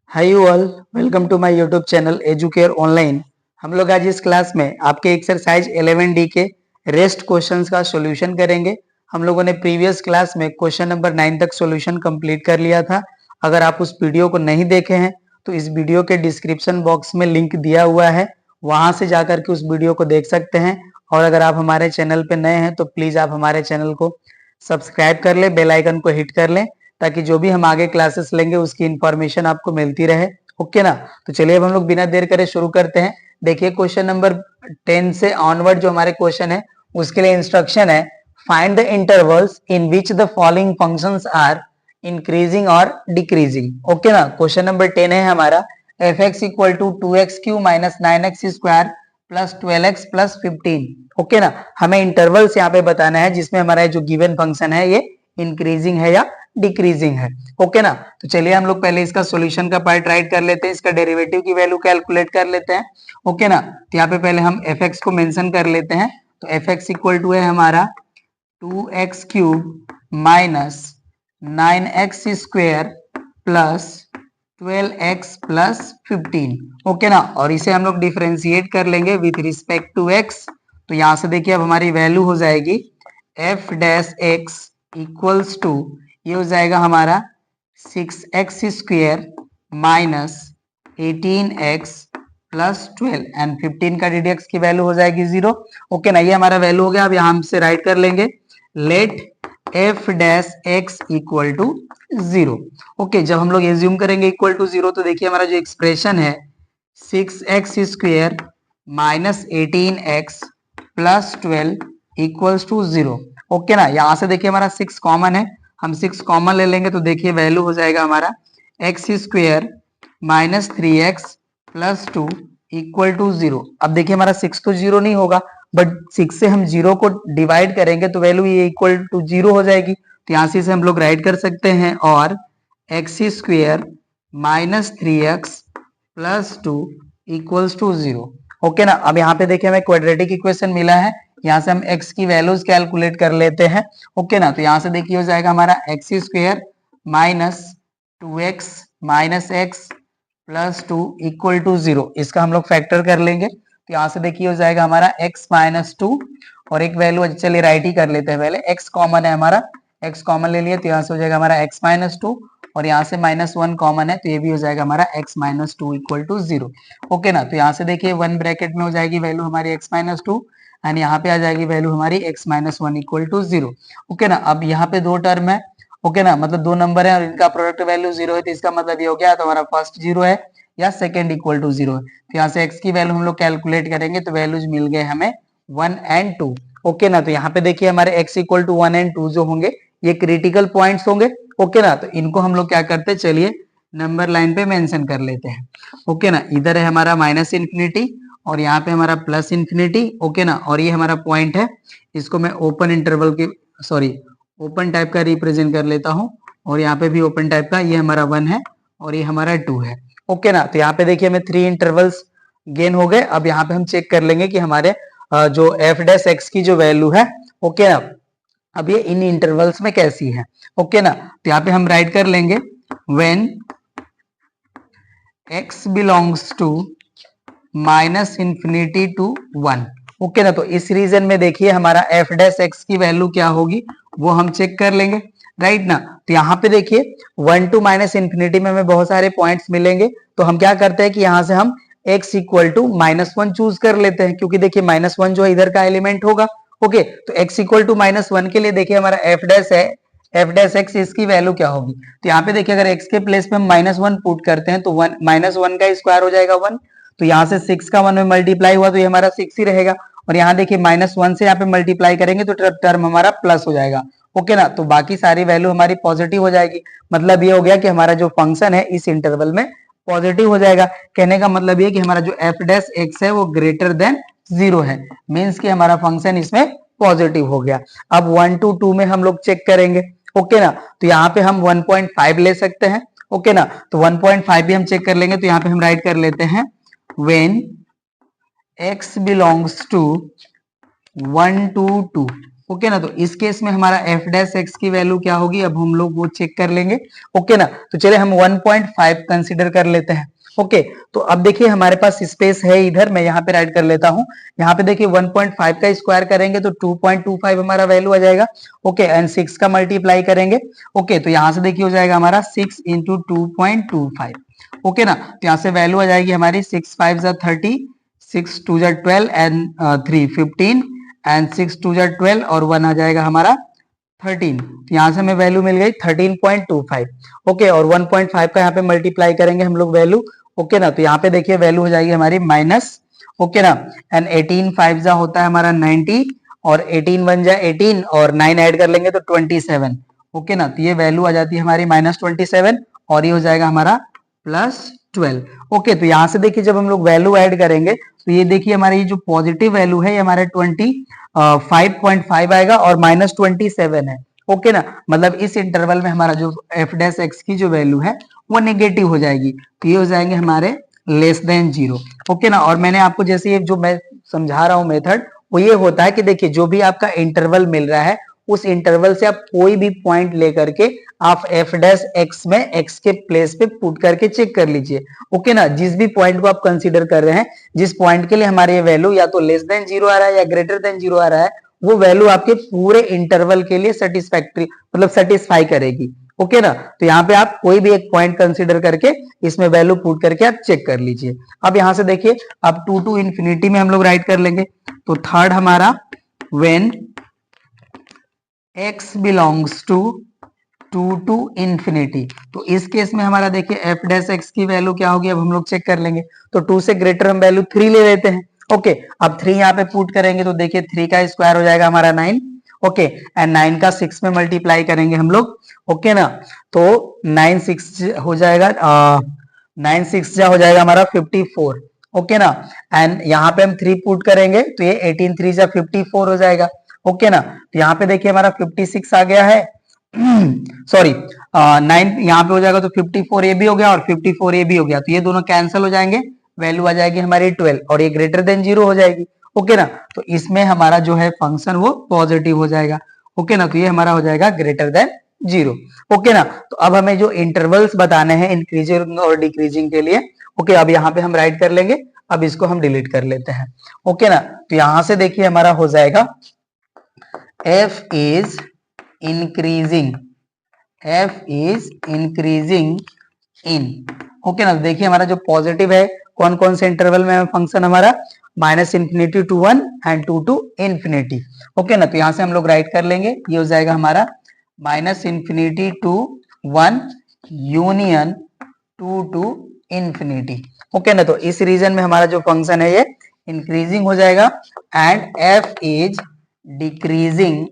Hi you all, welcome to my YouTube channel Educare online. हम लोग आज इस क्लास में आपके एक्सरसाइज 11D के रेस्ट क्वेश्चंस का सॉल्यूशन करेंगे। हम लोगों ने प्रीवियस क्लास में क्वेश्चन नंबर 9 तक सॉल्यूशन कंप्लीट कर लिया था। अगर आप उस वीडियो को नहीं देखे हैं तो इस वीडियो के डिस्क्रिप्शन बॉक्स में लिंक दिया हुआ है, वहां से जाकर के उस वीडियो को देख सकते हैं। और अगर आप हमारे चैनल पे नए हैं तो प्लीज आप हमारे चैनल को सब्सक्राइब कर ले, बेल आइकन को हिट कर लें ताकि जो भी हम आगे क्लासेस लेंगे उसकी इंफॉर्मेशन आपको मिलती रहे। ओके ना। तो चलिए अब हम लोग बिना देर करे शुरू करते हैं। देखिए क्वेश्चन नंबर 10 से ऑनवर्ड जो हमारे क्वेश्चन है उसके लिए इंस्ट्रक्शन है, find the intervals in which the following functions are increasing और डिक्रीजिंग। ओके ना। क्वेश्चन नंबर 10 है हमारा f x equal to 2x³ minus 9x square plus 12x plus 15। Okay ना। हमें इंटरवल्स यहाँ पे बताना है जिसमें हमारा जो गिवन फंक्शन है ये इंक्रीजिंग है या डिक्रीजिंग है। ओके ना। तो चलिए हम लोग पहले इसका सॉल्यूशन का पार्ट राइट कर लेते हैं, इसका डेरिवेटिव की वैल्यू कैलकुलेट कर लेते हैं। ओके ना। तो यहाँ पे पहले हम एफ एक्स को मेंशन कर लेते हैं। तो एफ एक्स इक्वल टू है हमारा 2x³ minus 9x square plus 12x plus 15। Okay ना। और इसे हम लोग डिफरेंशिएट कर लेंगे विथ रिस्पेक्ट टू x। तो यहां से देखिए अब हमारी वैल्यू हो जाएगी f dash x equals to, ये हो जाएगा हमारा 6x square minus 18x plus 12 and 15 का डिडक्स की वैल्यू हो जाएगी 0। ओके ना। ये हमारा वैल्यू हो गया। अब यहां से राइट कर लेंगे let f dash x equal to 0। Okay, जब हम लोग एज्यूम करेंगे इक्वल टू 0 तो देखिए हमारा जो एक्सप्रेशन है 6x square minus 18x plus 12 equals to 0। Okay ना। यहां से देखिए हमारा 6 कॉमन है, हम 6 कॉमन ले लेंगे तो देखिए वैल्यू हो जाएगा हमारा x square minus 3x plus 2 equal to 0। अब देखिए हमारा 6 तो 0 नहीं होगा, बट 6 से हम 0 को डिवाइड करेंगे तो वैल्यू ये इक्वल टू 0 हो जाएगी। तो यहां से हम लोग राइट कर सकते हैं और x square minus 3x plus 2 equals to 0। Okay ना। अब यहाँ पे देखिए हमें क्वाड्रेटिक इक्वेशन मिला है, यहाँ से हम x की वैल्यूज कैलकुलेट कर लेते हैं। ओके ना। तो यहाँ से देखिए हो जाएगा हमारा x square minus 2x minus x plus 2 equal to 0। इसका हम लोग फैक्टर कर लेंगे तो यहाँ से देखिए हो जाएगा हमारा x माइनस 2 और एक वैल्यू चलिए राइट ही कर लेते हैं। पहले x कॉमन है हमारा, x कॉमन ले लिए तो यहाँ से हो जाएगा हमारा x माइनस 2 और यहाँ से -1 कॉमन है तो ये भी हो जाएगा हमारा x minus 2 equal to 0। Okay ना। तो यहाँ से देखिए 1 ब्रैकेट में हो जाएगी वैल्यू हमारी x माइनस 2 एंड यहाँ पे आ जाएगी वैल्यू हमारी x minus 1 equal to 0। Okay ना। अब यहाँ पे दो टर्म है, ओके ना, मतलब दो नंबर है और इनका प्रोडक्ट वैल्यू 0 है तो इसका मतलब ये हो गया तो हमारा फर्स्ट 0 है या सेकंड इक्वल टू 0 है। तो यहाँ से x की वैल्यू हम लोग कैलकुलेट करेंगे तो वैल्यूज मिल गए हमें 1 एंड 2। ओके ना। तो यहाँ पे देखिए हमारे x इक्वल टू 1 एंड 2 जो होंगे ये क्रिटिकल पॉइंट्स होंगे। ओके ना। तो इनको हम लोग क्या करते हैं, चलिए नंबर लाइन पे मेंशन कर लेते हैं। ओके ना। इधर है हमारा माइनस इन्फिनिटी और यहाँ पे हमारा प्लस इन्फिनिटी। ओके ना। और ये हमारा पॉइंट है, इसको मैं ओपन इंटरवल के ओपन टाइप का रिप्रेजेंट कर लेता हूँ और यहाँ पे भी ओपन टाइप का, ये हमारा 1 है और ये हमारा 2 है। ओके ना। तो यहाँ पे देखिए हमें 3 इंटरवल्स गेन हो गए। अब यहाँ पे हम चेक कर लेंगे कि हमारे जो एफ डैश एक्स की जो वैल्यू है, ओके ना, अब ये इन इंटरवल्स में कैसी है। ओके ना। तो यहाँ पे हम राइट कर लेंगे when x belongs to minus infinity to 1। Okay ना। तो इस रीजन में देखिए हमारा एफ डैश एक्स की वैल्यू क्या होगी वो हम चेक कर लेंगे, राइट ना। तो यहाँ पे देखिए 1 टू माइनस इन्फिनिटी में हमें बहुत सारे पॉइंट्स मिलेंगे तो हम क्या करते हैं कि यहाँ से हम x इक्वल टू -1 चूज कर लेते हैं क्योंकि देखिए -1 जो है इधर का एलिमेंट होगा। ओके, तो x इक्वल टू -1 के लिए देखिए हमारा एफ डैश है, एफ डैश एक्स, इसकी वैल्यू क्या होगी। तो यहाँ पे देखिए अगर x के प्लेस पे हम -1 पुट करते हैं तो -1 का स्क्वायर हो जाएगा 1। तो यहाँ से 6 का 1 में मल्टीप्लाई हुआ तो ये हमारा 6 ही रहेगा और यहाँ देखिए -1 से यहाँ पे मल्टीप्लाई करेंगे तो टर्म हमारा प्लस हो जाएगा। ओके ना। तो बाकी सारी वैल्यू हमारी पॉजिटिव हो जाएगी। मतलब ये हो गया कि हमारा जो फंक्शन है इस इंटरवल में पॉजिटिव हो जाएगा। कहने का मतलब ये कि हमारा जो एफ डैश एक्स है वो ग्रेटर देन 0 है, मीन्स कि हमारा फंक्शन इसमें पॉजिटिव हो गया। अब 1 टू 2 में हम लोग चेक करेंगे। ओके ना। तो यहाँ पे हम 1.5 ले सकते हैं। ओके ना। तो 1.5 भी हम चेक कर लेंगे तो यहाँ पे हम राइट कर लेते हैं when x belongs to 1 to 2। Okay ना। तो इस केस में हमारा एफ डैश एक्स की वैल्यू क्या होगी, अब हम लोग वो चेक कर लेंगे। ओके ना, तो चलिए हम 1.5 कंसीडर कर लेते हैं। ओके, तो अब देखिए हमारे पास स्पेस है इधर, मैं यहाँ पे राइट कर लेता हूँ। यहाँ पे देखिए 1.5 का स्क्वायर करेंगे तो 2.25 हमारा वैल्यू आ जाएगा। ओके, एंड 6 का मल्टीप्लाई करेंगे। ओके, तो यहाँ से देखिए हो जाएगा हमारा 6 इंटू 2.25। ओके ना, तो यहाँ से वैल्यू आ जाएगी हमारी 6 5 30, 6 2 12 एंड 3 15 एंड 6 2 12 और 1 आ जाएगा हमारा 13। तो यहाँ से हमें वैल्यू मिल गई 13.25। ओके, और 1.5 का यहाँ पे मल्टीप्लाई करेंगे हम लोग वैल्यू। ओके ना, तो यहाँ पे देखिए वैल्यू हो जाएगी हमारी माइनस। ओके ना, एंड 18 5 जा होता है हमारा 90 और 18 1 जा 18 और 9 ऐड कर लेंगे तो 27। ओके ना, तो ये वैल्यू आ जाती है हमारी -27 और ये हो जाएगा हमारा +12। ओके, तो यहाँ से देखिए जब हम लोग वैल्यू ऐड करेंगे तो ये देखिए हमारी ये जो पॉजिटिव वैल्यू है ये हमारे 5.5 आएगा और -27 है। ओके ना, मतलब इस इंटरवल में हमारा जो एफ डैश एक्स की जो वैल्यू है वो नेगेटिव हो जाएगी, तो ये हो जाएंगे हमारे लेस देन 0। ओके ना, और मैंने आपको जैसे ये जो मैं समझा रहा हूँ मेथड, वो ये होता है कि देखिए जो भी आपका इंटरवल मिल रहा है उस इंटरवल से आप कोई भी पॉइंट लेकर के आप एफ डैश एक्स में एक्स के प्लेस पे पुट करके चेक कर लीजिए। ओके ना, जिस भी पॉइंट को आप कंसीडर कर रहे हैं, जिस पॉइंट के लिए हमारे ये वैल्यू या तो लेस देन 0 आ रहा है या ग्रेटर देन 0 आ रहा है, वो वैल्यू आपके पूरे इंटरवल के लिए सेटिस्फैक्ट्री मतलब सेटिस्फाई करेगी। ओके ना, तो यहाँ पे आप कोई भी एक पॉइंट कंसीडर करके इसमें वैल्यू पुट करके आप चेक कर लीजिए। अब यहाँ से देखिए अब 2 टू इंफिनिटी में हम लोग राइट कर लेंगे। तो थर्ड हमारा when x belongs to 2 to infinity, तो इस केस में हमारा देखिए एफ डैश एक्स की वैल्यू क्या होगी, अब हम लोग चेक कर लेंगे। तो 2 से ग्रेटर हम वैल्यू 3 ले लेते हैं। ओके, अब 3 यहाँ पे पुट करेंगे तो देखिए 3 का स्क्वायर हो जाएगा हमारा 9। ओके, एंड 9 का 6 में मल्टीप्लाई करेंगे हम लोग। ओके ना, तो 9 6 हो जाएगा 9 6 जा हो जाएगा हमारा 54। ओके ना, एंड यहाँ पे हम 3 पुट करेंगे तो ये 18 3 जा 54 हो जाएगा। ओके ना, तो यहाँ पे देखिए हमारा 56 आ गया है सॉरी 9 यहाँ पे हो जाएगा तो 54 ये भी हो गया और 54 ये भी हो गया, तो ये दोनों कैंसिल हो जाएंगे, वैल्यू आ जाएगी हमारी 12 और ये ग्रेटर देन 0 हो जाएगी। ओके ना, तो इसमें हमारा जो है फंक्शन वो पॉजिटिव हो जाएगा। ओके ना, तो ये हमारा हो जाएगा ग्रेटर देन 0। ओके ना, तो अब हमें जो इंटरवल्स बताने हैं इंक्रीजिंग और डिक्रीजिंग के लिए, ओके अब यहाँ पे हम राइट कर लेंगे। अब इसको हम डिलीट कर लेते हैं। ओके ना, तो यहां से देखिए हमारा हो जाएगा f is increasing, f is increasing in। Okay ना, देखिए हमारा जो पॉजिटिव है कौन कौन से इंटरवल में फंक्शन हमारा -∞ to 1 and 2 to infinity। Okay ना, तो यहां से हम लोग राइट कर लेंगे, ये हो जाएगा हमारा -∞ to 1 union 2 to infinity। Okay ना, तो इस रीजन में हमारा जो फंक्शन है ये इंक्रीजिंग हो जाएगा and f is decreasing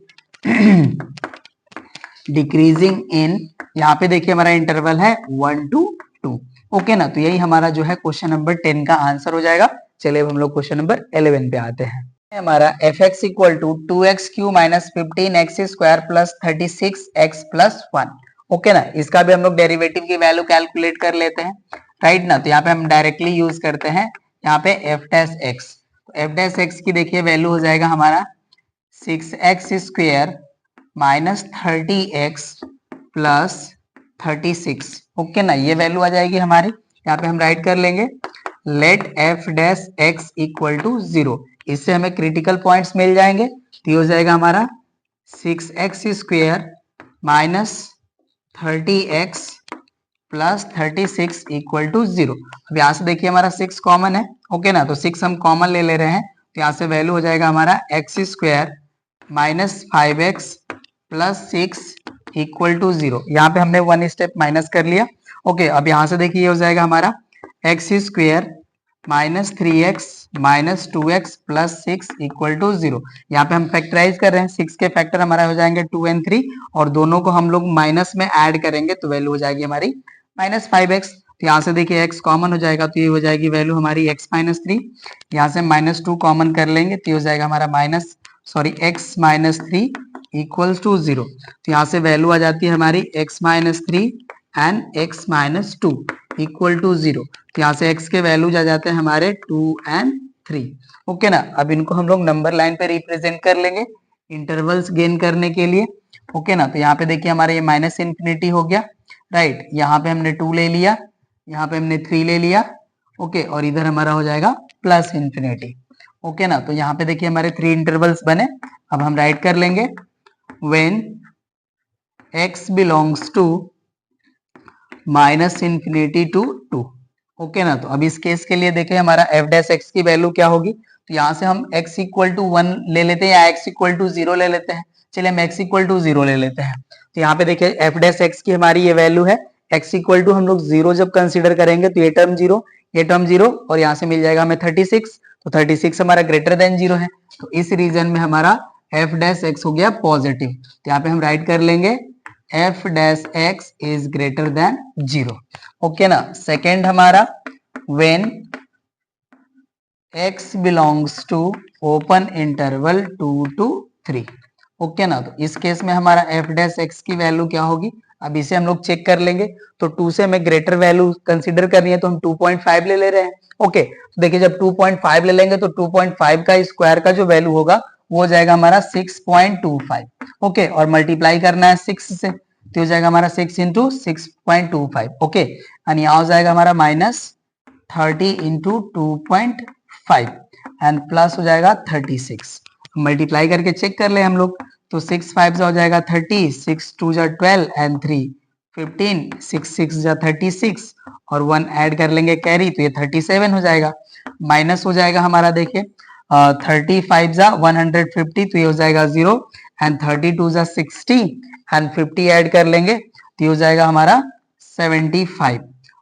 decreasing in, यहाँ पे देखिए हमारा इंटरवल है 1 to 2। ओके ना, तो यही हमारा जो है क्वेश्चन नंबर 10 का आंसर हो जाएगा। चलिए अब हम लोग क्वेश्चन नंबर 11 पे आते हैं। हमारा f x equal to 2x³ minus 15x² plus 36x plus 1। Okay ना, इसका भी हम लोग डेरिवेटिव की वैल्यू कैलकुलेट कर लेते हैं, राइट ना। तो यहाँ पे हम डायरेक्टली यूज करते हैं यहाँ पे f dash x. F dash x की देखिए वैल्यू हो जाएगा हमारा 6x² minus 30x plus 36। Okay ना, ये वैल्यू आ जाएगी हमारी, यहाँ पे हम राइट कर लेंगे let f dash x equal to 0। इससे हमें क्रिटिकल पॉइंट्स मिल जाएंगे, तो ये हो जाएगा हमारा 6x² minus 30x plus 36 equal to 0। अब यहाँ से देखिए हमारा 6 कॉमन है। ओके ना, तो 6 हम कॉमन ले ले रहे हैं, तो यहाँ से वैल्यू हो जाएगा हमारा x² minus 5x plus 6 equal to 0। यहाँ पे हमने 1 स्टेप माइनस कर लिया। ओके, अब यहाँ से देखिए ये हो जाएगा हमारा x² minus 3x minus 2x plus 6 equal to 0। यहाँ पे हम फैक्टराइज कर रहे हैं, 6 के फैक्टर हमारा हो जाएंगे 2 और 3 और दोनों को हम लोग माइनस में ऐड करेंगे तो वैल्यू हो जाएगी हमारी -5x। तो यहाँ से देखिए x कॉमन हो जाएगा, तो ये हो जाएगी वैल्यू हमारी x माइनस 3। यहाँ से -2 कॉमन कर लेंगे तो ये हो जाएगा हमारा x माइनस 3 इक्वल्स टू 0। तो यहाँ से वैल्यू आ जाती है हमारी x minus 3 and x minus 2 equal to 0। तो यहाँ से x के वैल्यूज आ जाते हैं हमारे 2 और 3। ओके ना, अब इनको हम लोग नंबर लाइन पे रिप्रेजेंट कर लेंगे। इंटरवल्स गेन करने के लिए। ओके ना, तो यहाँ पे देखिए हमारा ये माइनस इन्फिनिटी हो गया, राइट। यहाँ पे हमने 2 ले लिया, यहाँ पे हमने 3 ले लिया, ओके, और इधर हमारा हो जाएगा प्लस इन्फिनिटी। ओके ना, तो यहाँ पे देखिए हमारे 3 इंटरवल्स बने। अब हम राइट कर लेंगे when x belongs to minus infinity to 2। Okay ना, तो अब इस केस के लिए देखें हमारा एफ डैश एक्स की वैल्यू क्या होगी। तो यहाँ से हम x इक्वल टू 1 ले लेते हैं या x इक्वल टू 0 ले लेते हैं। चलिए हम x इक्वल टू 0 ले लेते हैं। तो यहाँ पे देखिए एफ डैश एक्स की हमारी ये वैल्यू है, x इक्वल टू हम लोग 0 जब कंसीडर करेंगे तो ये टर्म 0, ये टर्म 0, और यहाँ से मिल जाएगा हमें 36। तो 36 हमारा ग्रेटर देन 0 है, तो इस रीजन में हमारा एफ डैश एक्स हो गया पॉजिटिव। तो यहाँ पे हम राइट कर लेंगे f dash x is greater than 0। Okay ना, सेकेंड हमारा when x belongs to open interval 2 to 3। Okay ना, तो इस केस में हमारा f डैश x की वैल्यू क्या होगी, अब इसे हम लोग चेक कर लेंगे। तो 2 से हमें ग्रेटर वैल्यू कंसीडर करनी है, तो हम 2.5 ले रहे हैं। ओके, तो देखिए जब 2.5 ले लेंगे तो 2.5 का स्क्वायर का जो वैल्यू होगा वो हो जाएगा हमारा 6.25। ओके, और मल्टीप्लाई करना है 6 से, तो हो जाएगा हमारा 6 इंटू 6.25। ओके, और यहाँ हो जाएगा हमारा माइनस 30 इंटू 2.5 एंड प्लस हो जाएगा 36। मल्टीप्लाई करके चेक कर ले हम लोग, तो 6 5 हो जाएगा 30, 6 2 जा 12 एंड 3 15, 6 6 जा 36, और 1 ऐड कर लेंगे कैरी, तो ये 37 हो जाएगा। माइनस हो जाएगा हमारा देखिए 35 जा 150, तो ये हो जाएगा 0, एंड 32 जा 60 एंड 50 ऐड कर लेंगे तो ये हो जाएगा हमारा 75।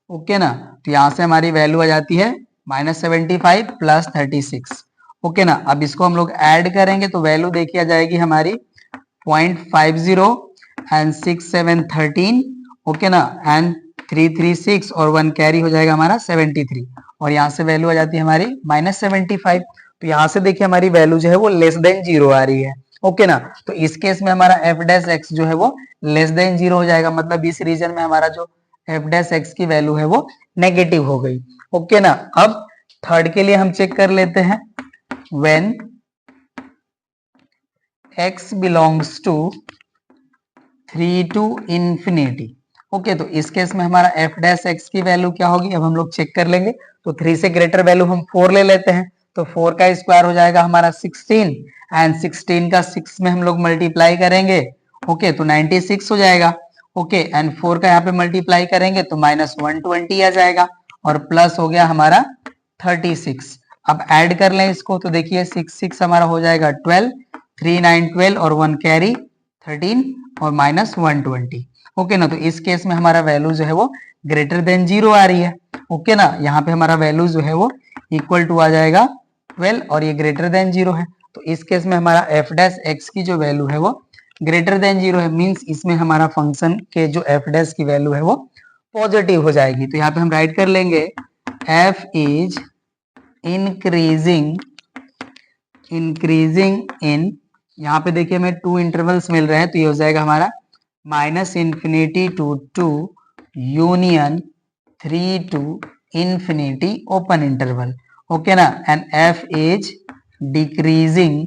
ओके ना, तो यहाँ से हमारी वैल्यू आ जाती है -75 प्लस 36। ओके ना, अब इसको हम लोग ऐड करेंगे तो वैल्यू देखी आ जाएगी हमारी 0.50 एंड 6 7 13। ओके ना, एंड 3 3 6 और 1 कैरी हो जाएगा हमारा 73, और यहाँ से वैल्यू आ जाती है हमारी -75। तो यहाँ से देखिए हमारी वैल्यू जो है वो लेस देन 0 आ रही है। ओके ना, तो इस केस में हमारा एफ डैश एक्स जो है वो लेस देन 0 हो जाएगा, मतलब इस रीजन में हमारा जो एफ डैश एक्स की वैल्यू है वो नेगेटिव हो गई। ओके ना, अब थर्ड के लिए हम चेक कर लेते हैं when x belongs to 3 to infinity. Okay, तो इस केस में हमारा एफ डैश एक्स की वैल्यू क्या होगी, अब हम लोग चेक कर लेंगे। तो 3 से ग्रेटर वैल्यू हम 4 ले लेते हैं, तो 4 का स्क्वायर हो जाएगा हमारा 16, एंड 16 का 6 में हम लोग मल्टीप्लाई करेंगे, ओके, तो 96 हो जाएगा। ओके, एंड 4 का यहाँ पे मल्टीप्लाई करेंगे तो -120 आ जाएगा, और प्लस हो गया हमारा 36। अब ऐड कर लें इसको, तो देखिए 6 6 हमारा हो जाएगा 12, 3 9 12 और 1 कैरी 13 और -120। ओके ना, तो इस केस में हमारा वैल्यू जो है वो ग्रेटर देन 0 आ रही है। ओके ना, यहाँ पे हमारा वैल्यू जो है वो इक्वल टू आ जाएगा 12, और ये ग्रेटर देन 0 है, तो इस केस में हमारा एफ डैश एक्स की जो वैल्यू है वो ग्रेटर देन 0 है, मींस इसमें हमारा फंक्शन के जो एफ डैश की वैल्यू है वो पॉजिटिव हो जाएगी। तो यहाँ पे हम राइट कर लेंगे एफ इज इंक्रीजिंग इन, यहाँ पे देखिए हमें 2 इंटरवल्स मिल रहे हैं, तो ये हो जाएगा हमारा -infinity to 2 union 3 to infinity open interval. Okay ना, and F is decreasing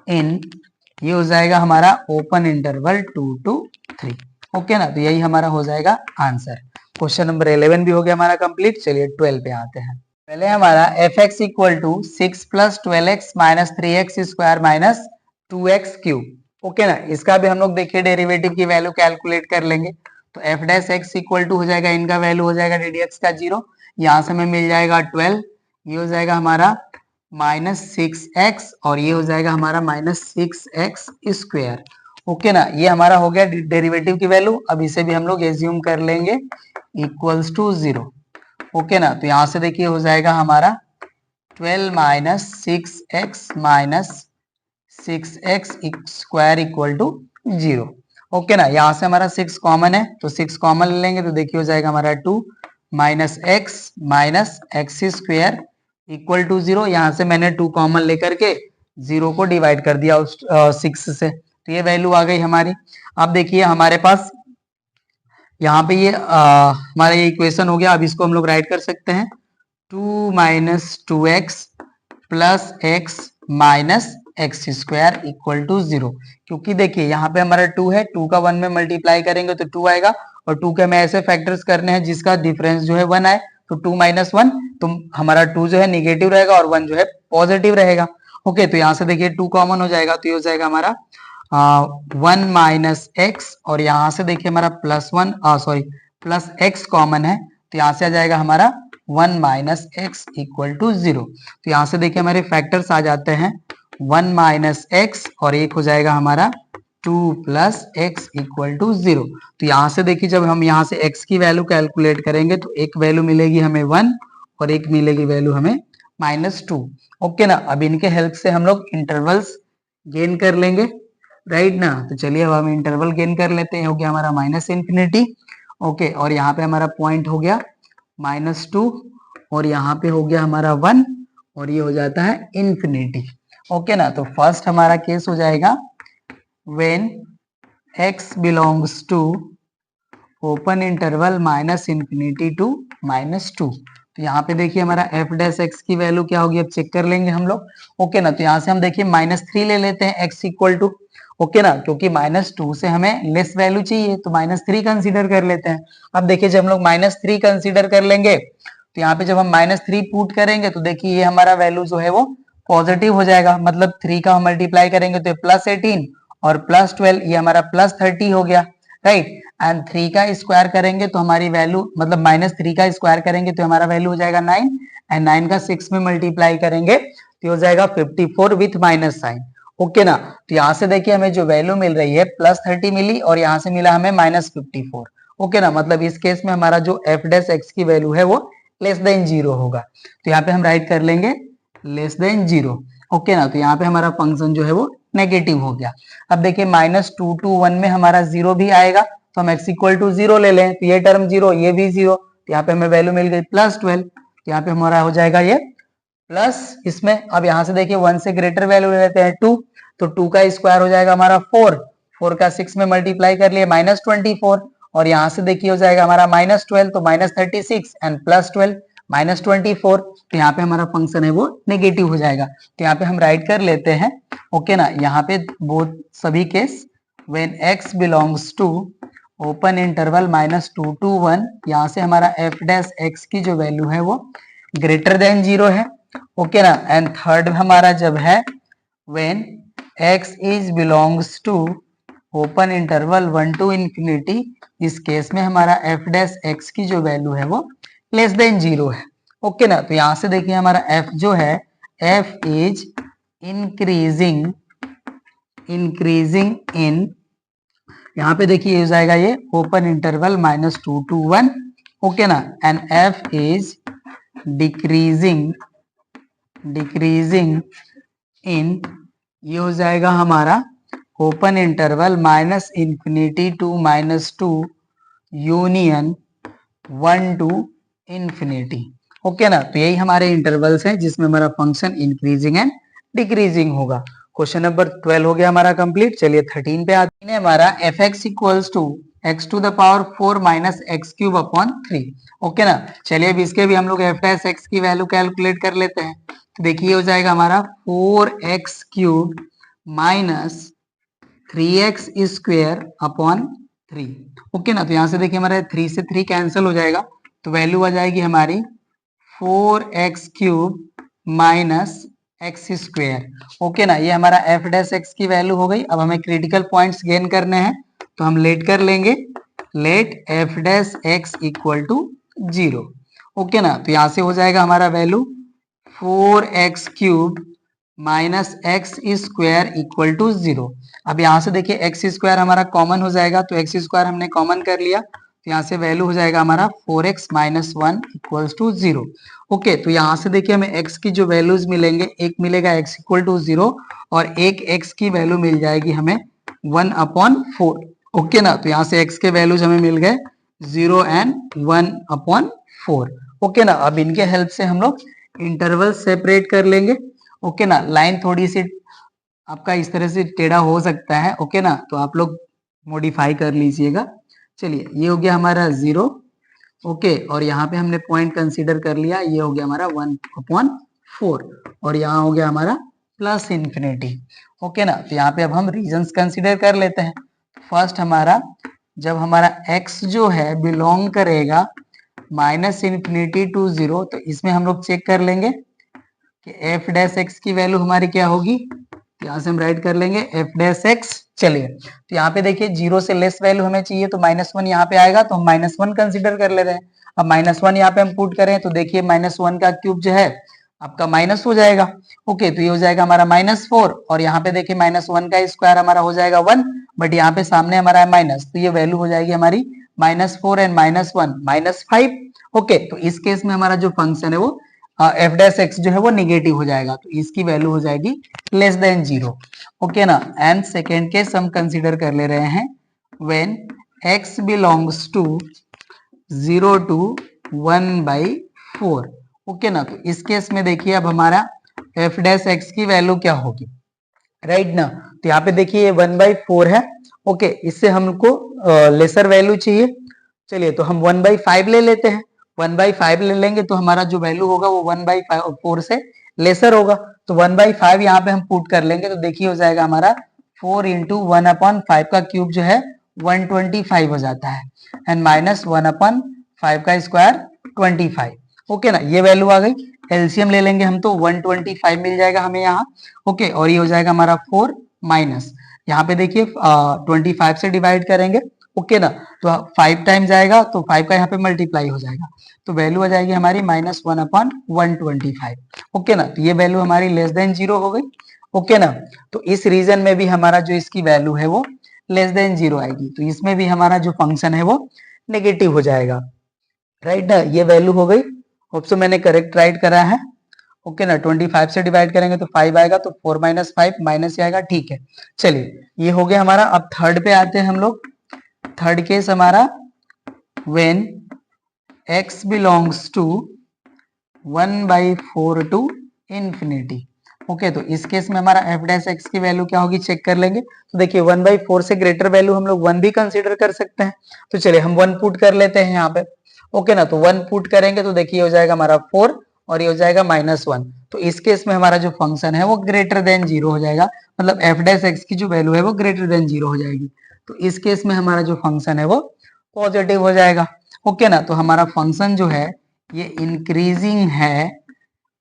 in, ये हो जाएगा हमारा ओपन इंटरवल 2 टू 3। ओके ना, तो यही हमारा हो जाएगा आंसर। क्वेश्चन नंबर 11 भी हो गया हमारा कंप्लीट। चलिए 12 पे आते हैं। पहले हमारा f x equal to 6 plus 12x minus 3x square minus 2x cube. Okay ना, इसका भी हम लोग देखिए डेरिवेटिव की वैल्यू कैलकुलेट कर लेंगे। तो f dash x equal to हो जाएगा, इनका वैल्यू हो जाएगा ddx का 0, यहाँ से हमें मिल जाएगा 12, ये हो जाएगा हमारा -6x, और ये हो जाएगा हमारा -6x स्क्वायर। ओके ना, ये हमारा हो गया डेरिवेटिव की वैल्यू। अब इसे भी हम लोग एज्यूम कर लेंगे इक्वल्स टू 0। ओके ना, तो यहां से देखिए हो जाएगा हमारा 12 minus 6x minus 6x square equal to 0। Okay ना, यहां से हमारा 6 कॉमन है, तो 6 कॉमन ले लेंगे, तो देखिए हो जाएगा हमारा 2 minus x square equal to 0। यहाँ से मैंने 2 कॉमन लेकर के 0 को डिवाइड कर दिया उस 6 से, तो ये वैल्यू आ गई हमारी। अब देखिए हमारे पास यहाँ पे ये हमारा ये इक्वेशन हो गया। अब इसको हम लोग राइट कर सकते हैं 2 minus 2x plus x minus x square equal to 0, क्योंकि देखिए यहाँ पे हमारा 2 है, 2 का 1 में मल्टीप्लाई करेंगे तो 2 आएगा, और 2 के हमें ऐसे फैक्टर्स करने हैं जिसका डिफरेंस जो है 1 आए, तो 2 माइनस 1, तो हमारा 2 जो है निगेटिव रहेगा और 1 जो है पॉजिटिव रहेगा। ओके, तो यहाँ से देखिए 2 कॉमन हो जाएगा, तो ये हो जाएगा हमारा 1 माइनस एक्स, और यहाँ से देखिए हमारा plus 1 sorry plus x common है, तो यहाँ से आ जाएगा हमारा 1 माइनस एक्स इक्वल टू 0। तो यहाँ से देखिए हमारे फैक्टर्स आ जाते हैं 1 माइनस एक्स, और एक हो जाएगा हमारा 2 प्लस एक्स इक्वल टू 0। तो यहाँ से देखिए जब हम यहाँ से x की वैल्यू कैलकुलेट करेंगे तो एक वैल्यू मिलेगी हमें 1 और एक मिलेगी वैल्यू हमें -2। ओके ना, अब इनके हेल्प से हम लोग इंटरवल्स गेन कर लेंगे, राइट ना। तो चलिए अब हम इंटरवल गेन कर लेते हैं। हो गया हमारा -इन्फिनिटी, ओके, और यहाँ पे हमारा पॉइंट हो गया -2, और यहाँ पे हो गया हमारा 1, और ये हो जाता है इन्फिनिटी। ओके ना, तो फर्स्ट हमारा केस हो जाएगा when x belongs to open interval -infinity to -2। तो यहाँ पे देखिए हमारा f डैश x की वैल्यू क्या होगी, अब चेक कर लेंगे हम लोग। ओके ना, तो यहाँ से हम देखिए -3 ले लेते हैं x इक्वल टू, ओके ना, क्योंकि -2 से हमें लेस वैल्यू चाहिए तो -3 कंसीडर कर लेते हैं। अब देखिए जब हम लोग -3 कंसीडर कर लेंगे तो यहाँ पे जब हम -3 पुट करेंगे तो देखिए ये हमारा वैल्यू जो है वो पॉजिटिव हो जाएगा, मतलब 3 का हम मल्टीप्लाई करेंगे तो +18 और +12, ये हमारा +30 हो गया, राइट। एंड 3 का स्क्वायर करेंगे तो हमारी वैल्यू, मतलब -3 का स्क्वायर करेंगे तो हमारा वैल्यू हो जाएगा 9, एंड 9 का 6 में मल्टीप्लाई करेंगे तो हो जाएगा 54 विथ माइनस साइन। ओके ना, तो यहाँ से देखिए हमें जो वैल्यू मिल रही है +30 मिली, और यहाँ से मिला हमें -54। ओके ना, मतलब इस केस में हमारा जो f डैश x की वैल्यू है वो लेस देन 0 होगा, तो यहाँ पे हम राइट कर लेंगे लेस देन 0। ओके ना, तो यहाँ पे हमारा फंक्शन जो है वो नेगेटिव हो गया। अब देखिए -2 to 1 में हमारा 0 भी आएगा, तो हम x इक्वल टू 0 ले लें, तो ये टर्म 0, ये भी 0, तो यहाँ पे हमें वैल्यू मिल गई +12, तो यहाँ पे हमारा हो जाएगा ये प्लस इसमें। अब यहाँ से देखिए 1 से ग्रेटर वैल्यू ले लेते हैं 2, तो 2 का स्क्वायर हो जाएगा हमारा 4, 4 का 6 में मल्टीप्लाई कर लिए -24, और यहाँ से देखिए हो जाएगा हमारा -12, तो -36 एंड +12 -24, तो यहाँ पे हमारा फंक्शन है वो नेगेटिव हो जाएगा, तो यहाँ पे हम राइट कर लेते हैं। ओके ना, यहाँ पे बोथ सभी case when x belongs to open interval -2 to 1, यहाँ से हमारा f डैश x की जो वैल्यू है वो ग्रेटर देन 0 है। ओके ना, एंड थर्ड हमारा जब है when x is belongs to open interval 1 to infinity, इस केस में हमारा f डैश x की जो वैल्यू है वो लेस देन 0 है। ओके ना, तो यहाँ से देखिए हमारा f जो है f इज इंक्रीजिंग इन, यहाँ पे देखिए हो जाएगा ये ओपन इंटरवल -2 to 1। ओके ना, and f is decreasing in, ये हो जाएगा हमारा open interval -infinity to -2 union 1 to infinity. Okay ना, तो यही हमारे इंटरवल्स हैं जिसमें हमारा फंक्शन इंक्रीजिंग एंड डिक्रीजिंग होगा। क्वेश्चन नंबर 12 हो गया हमारा कंप्लीट। चलिए 13 पे आते हैं। हमारा fx equals to x to the power 4 minus x cube upon 3। Okay ना, चलिए अब इसके भी हम लोग f डैश x की वैल्यू कैलकुलेट कर लेते हैं। तो देखिए हो जाएगा हमारा 4x cube minus 3x square upon 3। Okay ना, तो यहाँ से देखिए हमारा 3 से 3 कैंसिल हो जाएगा, तो वैल्यू आ जाएगी हमारी 4x cube minus x square. Okay ना, ये हमारा f डैश x की वैल्यू हो गई। अब हमें क्रिटिकल पॉइंट्स गेन करने हैं, तो हम लेट कर लेंगे, let f dash x equal to 0। Okay ना, तो यहाँ से हो जाएगा हमारा value 4x cube minus x square equal to 0। अब यहाँ से देखिए एक्स स्क्वायर हमारा कॉमन हो जाएगा, तो एक्स स्क्वायर हमने कॉमन कर लिया, तो यहाँ से वैल्यू हो जाएगा हमारा 4x minus 1 equals to 0। Okay, तो यहाँ से देखिए हमें x की जो वैल्यूज मिलेंगे, एक मिलेगा x इक्वल टू 0 और एक x की वैल्यू मिल जाएगी हमें 1/4। ओके ना, तो यहाँ से x के वैल्यूज हमें मिल गए 0 एंड 1/4। ओके ना, अब इनके हेल्प से हम लोग इंटरवल सेपरेट कर लेंगे। ओके ना, लाइन थोड़ी सी आपका इस तरह से टेढ़ा हो सकता है, ओके ना, तो आप लोग मॉडिफाई कर लीजिएगा। चलिए ये हो गया हमारा 0, ओके, और यहाँ पे हमने पॉइंट कंसीडर कर लिया, ये हो गया हमारा 1/4 और यहाँ हो गया हमारा प्लस इंफिनिटी। ओके ना, तो यहाँ पे अब हम रीजंस कंसीडर कर लेते हैं। फर्स्ट हमारा, जब हमारा x जो है बिलोंग करेगा माइनस इंफिनिटी टू 0, तो इसमें हम लोग चेक कर लेंगे कि एफ डैश एक्स की वैल्यू हमारी क्या होगी। तो यहाँ से हम राइट कर लेंगे एफ डैश एक्स। चलिए, तो यहाँ पे देखिए 0 से लेस वैल्यू हमें चाहिए, तो -1 यहाँ पे आएगा, तो हम -1 कंसिडर कर ले रहे हैं। अब -1 यहाँ पे हम पुट करें तो देखिए -1 का क्यूब जो है आपका माइनस हो जाएगा। ओके, तो ये हो जाएगा हमारा -4, और यहाँ पे देखिए -1 का स्क्वायर हमारा हो जाएगा 1, बट यहाँ पे सामने हमारा है माइनस, तो ये वैल्यू हो जाएगी हमारी -4 एंड -1 -5। ओके, तो इस केस में हमारा जो फंक्शन है वो एफ डैश एक्स जो है वो निगेटिव हो जाएगा, तो इसकी वैल्यू हो जाएगी लेस देन 0। ओके ना, एंड सेकेंड केस हम कंसिडर कर ले रहे हैं when x belongs to 0 to 1/4। Okay ना, तो इस केस में देखिए अब हमारा एफ डैश एक्स की वैल्यू क्या होगी, राइट ना। तो यहाँ पे देखिए 1/4 है। ओके, इससे हमको लेसर वैल्यू चाहिए। चलिए, तो हम 1/5 ले लेते हैं। 1/5 ले लेंगे तो हमारा जो वैल्यू होगा वो 1/4 से लेसर होगा, तो 1/5 यहाँ पे हम पुट कर लेंगे, तो देखिए हो जाएगा हमारा 4 इंटू 1/5 का क्यूब जो है 125 हो जाता है, एंड -1/5 का स्क्वायर 25। ओके ना, ये वैल्यू आ गई। एलसीएम ले लेंगे हम तो 125 मिल जाएगा हमें यहाँ। ओके, और ये हो जाएगा हमारा 4 माइनस, यहाँ पे देखिए 25 से डिवाइड करेंगे। ओके ना, तो 5 टाइम्स आएगा तो 5 का यहाँ पे मल्टीप्लाई हो जाएगा, तो वैल्यू आ जाएगी हमारी -1/125। ओके ना, तो ये वैल्यू हमारी लेस देन 0 हो गई। ओके ना, तो इस रीजन में भी हमारा जो इसकी वैल्यू है वो लेस देन 0 आएगी, तो इसमें भी हमारा जो फंक्शन है वो नेगेटिव हो जाएगा, राइट ना। ये वैल्यू हो गई, होप्स मैंने करेक्ट राइट करा है। ओके ना, 25 से डिवाइड करेंगे तो 5 आएगा, तो 4 - 5 माइनस आएगा, ठीक है। चलिए, ये हो गया हमारा। अब थर्ड पे आते हैं हम लोग। थर्ड केस हमारा when x belongs to 1/4 to infinity। Okay, तो इस केस में हमारा एफ डैश एक्स की वैल्यू क्या होगी चेक कर लेंगे। तो देखिए 1/4 से ग्रेटर वैल्यू हम लोग 1 भी कंसीडर कर सकते हैं, तो चलिए हम 1 पुट कर लेते हैं यहाँ पे। ओके ना, तो 1 पुट करेंगे तो देखिए हो जाएगा हमारा 4, और ये हो जाएगा -1, तो इस केस में हमारा जो फंक्शन है वो ग्रेटर देन 0 हो जाएगा, मतलब एफ डैश एक्स की जो वैल्यू है वो ग्रेटर देन 0 हो जाएगी, तो इस केस में हमारा जो फंक्शन है वो पॉजिटिव हो जाएगा। ओके ना, तो हमारा फंक्शन जो है ये इंक्रीजिंग है,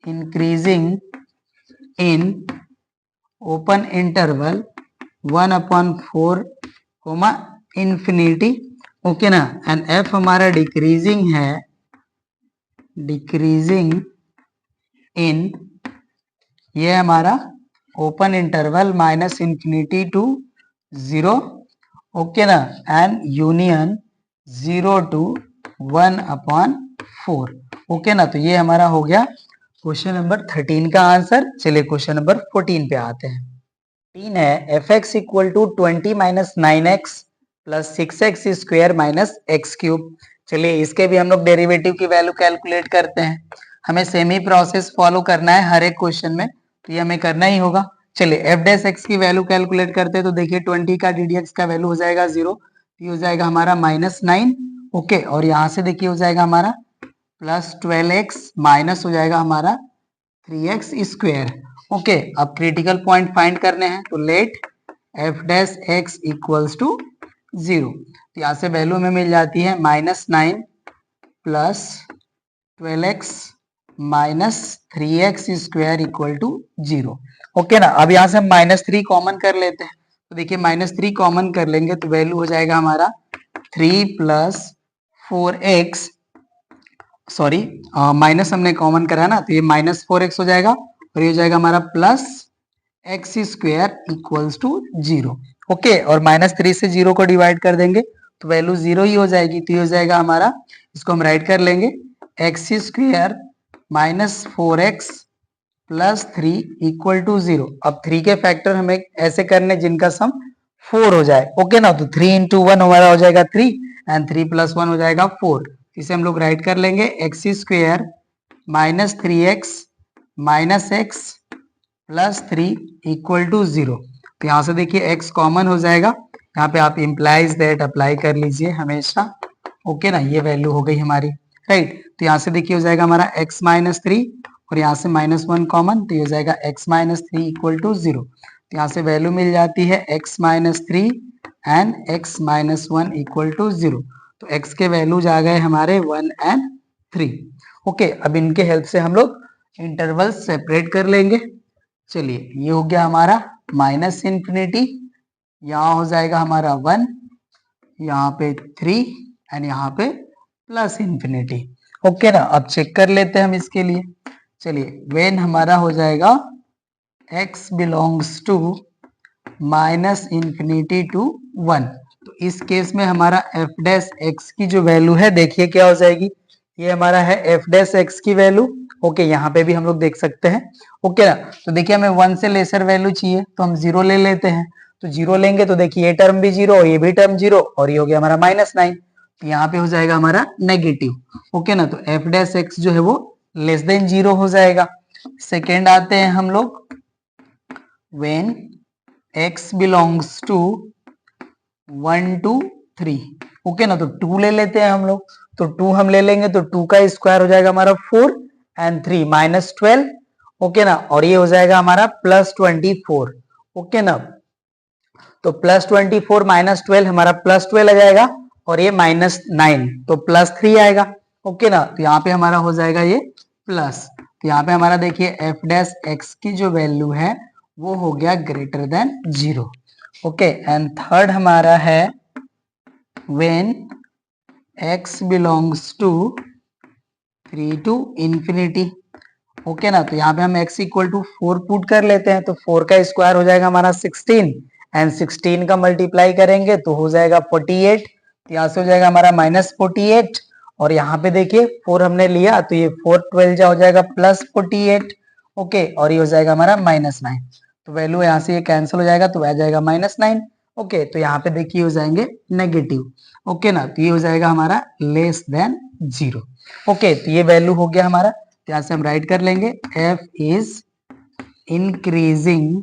increasing in open interval 1/4 infinity. Okay ना, एंड एफ हमारा डिक्रीजिंग है, डिक्रीजिंग इन, ये हमारा open interval -infinity to 0। Okay ना, एंड यूनियन 0 to 1/4। ओके ना, तो ये हमारा हो गया क्वेश्चन नंबर 13 का आंसर। चलिए क्वेश्चन नंबर 14 पे आते हैं। 3 है fx equal to 20 - 9x plus 6x square minus x cube. चलिए इसके भी हम लोग डेरिवेटिव की वैल्यू कैलकुलेट करते हैं। हमें सेम ही प्रोसेस फॉलो करना है हर एक क्वेश्चन में, तो ये हमें करना ही होगा। चलिए एफ डैश एक्स की वैल्यू कैलकुलेट करते हैं, तो देखिए 20 का ddx का वैल्यू हो जाएगा 0, ये हो जाएगा हमारा -9। ओके, और यहाँ से देखिए हो जाएगा हमारा +12x माइनस हो जाएगा हमारा 3x स्क्वायर। ओके, अब क्रिटिकल पॉइंट फाइंड करने हैं, तो let f dash x equals to 0, तो यहाँ से वैल्यू हमें मिल जाती है -9 plus 12x minus 3x square equal to 0। Okay ना, अब यहाँ से हम -3 कॉमन कर लेते हैं, तो देखिए -3 कॉमन कर लेंगे तो वैल्यू हो जाएगा हमारा 3 + 4x, सॉरी माइनस हमने कॉमन करा ना, तो ये -4x हो जाएगा, और ये हो जाएगा हमारा +x square equals to 0। Okay, और -3 से 0 को डिवाइड कर देंगे तो वैल्यू 0 ही हो जाएगी, तो ये हो जाएगा हमारा, इसको हम राइट कर लेंगे x square -4x + 3 equal to 0। अब 3 के फैक्टर हमें ऐसे करने जिनका सम 4 हो जाए। ओके ना, तो 3 × 1 हमारा हो जाएगा 3, एंड 3 + 1 हो जाएगा 4। इसे हम लोग राइट कर लेंगे x square -3x - x + 3 equal to 0। तो यहाँ से देखिए x कॉमन हो जाएगा, यहाँ पे आप इम्प्लाइज दैट अप्लाई कर लीजिए हमेशा। ओके ना, ये वैल्यू हो गई हमारी, राइट। तो यहाँ से देखिए हो जाएगा हमारा x - 3, और यहाँ से -1 कॉमन, तो ये हो जाएगा x माइनस 3 इक्वल टू 0। तो यहाँ से वैल्यू मिल जाती है x minus 3 and x minus 1 equal to 0। तो x के वैल्यूज आ गए हमारे 1 एंड 3। ओके, अब इनके हेल्प से हम लोग इंटरवल सेपरेट कर लेंगे। चलिए, ये हो गया हमारा माइनस इन्फिनिटी, यहाँ हो जाएगा हमारा 1, यहाँ पे 3 एंड यहाँ पे प्लस इन्फिनिटी। ओके ना, अब चेक कर लेते हैं हम इसके लिए। चलिए, व्हेन हमारा हो जाएगा x belongs to minus infinity to 1, तो इस केस में हमारा f डैश x की जो वैल्यू है, देखिए क्या हो जाएगी। ये हमारा है f डैश x की वैल्यू। ओके, यहाँ पे भी हम लोग देख सकते हैं। ओके ना, तो देखिए हमें 1 से लेसर वैल्यू चाहिए, तो हम 0 ले लेते हैं। तो 0 लेंगे तो देखिए ये टर्म भी 0 और ये भी टर्म 0 और ये हो गया हमारा -9, तो यहाँ पे हो जाएगा हमारा नेगेटिव। ओके ना, तो f डैश x जो है वो लेस देन 0 हो जाएगा। सेकेंड आते हैं हम लोग, when x belongs to 1 to 3। Okay ना, तो 2 ले लेते हैं हम लोग। तो 2 हम ले लेंगे तो 2 का स्क्वायर हो जाएगा हमारा 4 एंड 3 -12। ओके ना, और ये हो जाएगा हमारा +24। ओके ना, तो +24 -12 हमारा +12 आ जाएगा और ये -9 तो +3 आएगा। ओके ना, तो यहाँ पे हमारा हो जाएगा ये प्लस। तो यहाँ पे हमारा देखिए f डैश x की जो वैल्यू है वो हो गया greater than 0। Okay, and third हमारा है when x belongs to 3 to infinity। Okay ना, तो यहाँ पे हम x इक्वल टू 4 पुट कर लेते हैं, तो 4 का स्क्वायर हो जाएगा हमारा 16 एंड 16 का मल्टीप्लाई करेंगे तो हो जाएगा 48। तो यहाँ से हो जाएगा हमारा -48 और यहाँ पे देखिए 4 हमने लिया तो ये 4 12 जा हो जाएगा +48। ओके, और ये हो जाएगा हमारा -9, तो वैल्यू यहाँ से ये कैंसिल हो जाएगा तो आ जाएगा -9। ओके, तो यहाँ पे देखिए हो जाएंगे नेगेटिव। ओके ना, तो ये हो जाएगा हमारा लेस देन 0। ओके, तो ये वैल्यू हो गया हमारा। तो यहाँ से हम राइट कर लेंगे f is increasing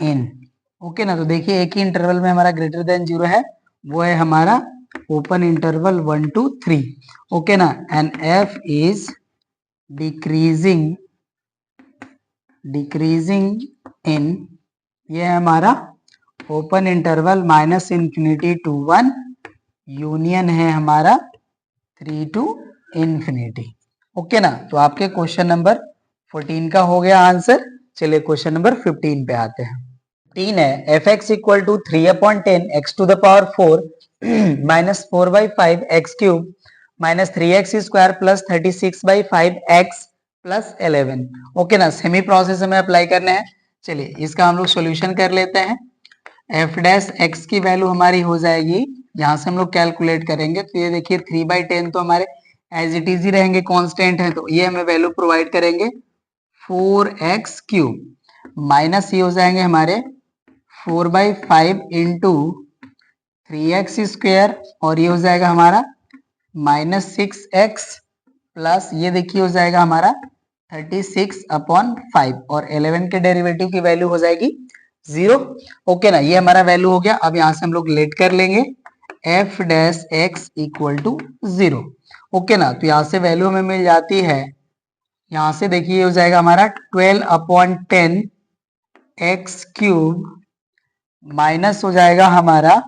in. Okay ना, तो देखिए एक ही इंटरवल में हमारा ग्रेटर देन 0 है, वो है हमारा ओपन इंटरवल 1 to 3। ओके ना, and f is decreasing in, ये है हमारा ओपन इंटरवल -∞ to 1, यूनियन है हमारा 3 to इन्फिनिटी। ओके ना, तो आपके क्वेश्चन नंबर 14 का हो गया आंसर। चलिए क्वेश्चन नंबर 15 पे आते हैं। 3 है f(x) equal to 3/10 x to the power 4 -4/5 x cube -3x square plus 36/5 x plus 11। Okay ना, सेमी प्रोसेस हमें अप्लाई करने हैं। चलिए इसका हम लोग सॉल्यूशन कर लेते हैं। f डैश x की वैल्यू हमारी हो जाएगी, यहाँ से हम लोग कैलकुलेट करेंगे तो ये देखिए 3/10 तो हमारे एज इट इज ही रहेंगे, कांस्टेंट है, तो ये हमें वैल्यू प्रोवाइड करेंगे 4x क्यूब माइनस ये हो जाएंगे हमारे 4/5 इंटू 3x स्क्वायर और ये हो जाएगा हमारा -6x प्लस ये देखिए हो जाएगा हमारा 36/5 और 11 के डेरिवेटिव की वैल्यू हो जाएगी 0। ओके ना, ये हमारा वैल्यू हो गया। अब यहाँ से हम लोग लेट कर लेंगे f dash x equal to 0। Okay ना, तो यहाँ से वैल्यू हमें मिल जाती है, यहाँ से देखिए हो जाएगा हमारा 12/10 x क्यूब माइनस हो जाएगा हमारा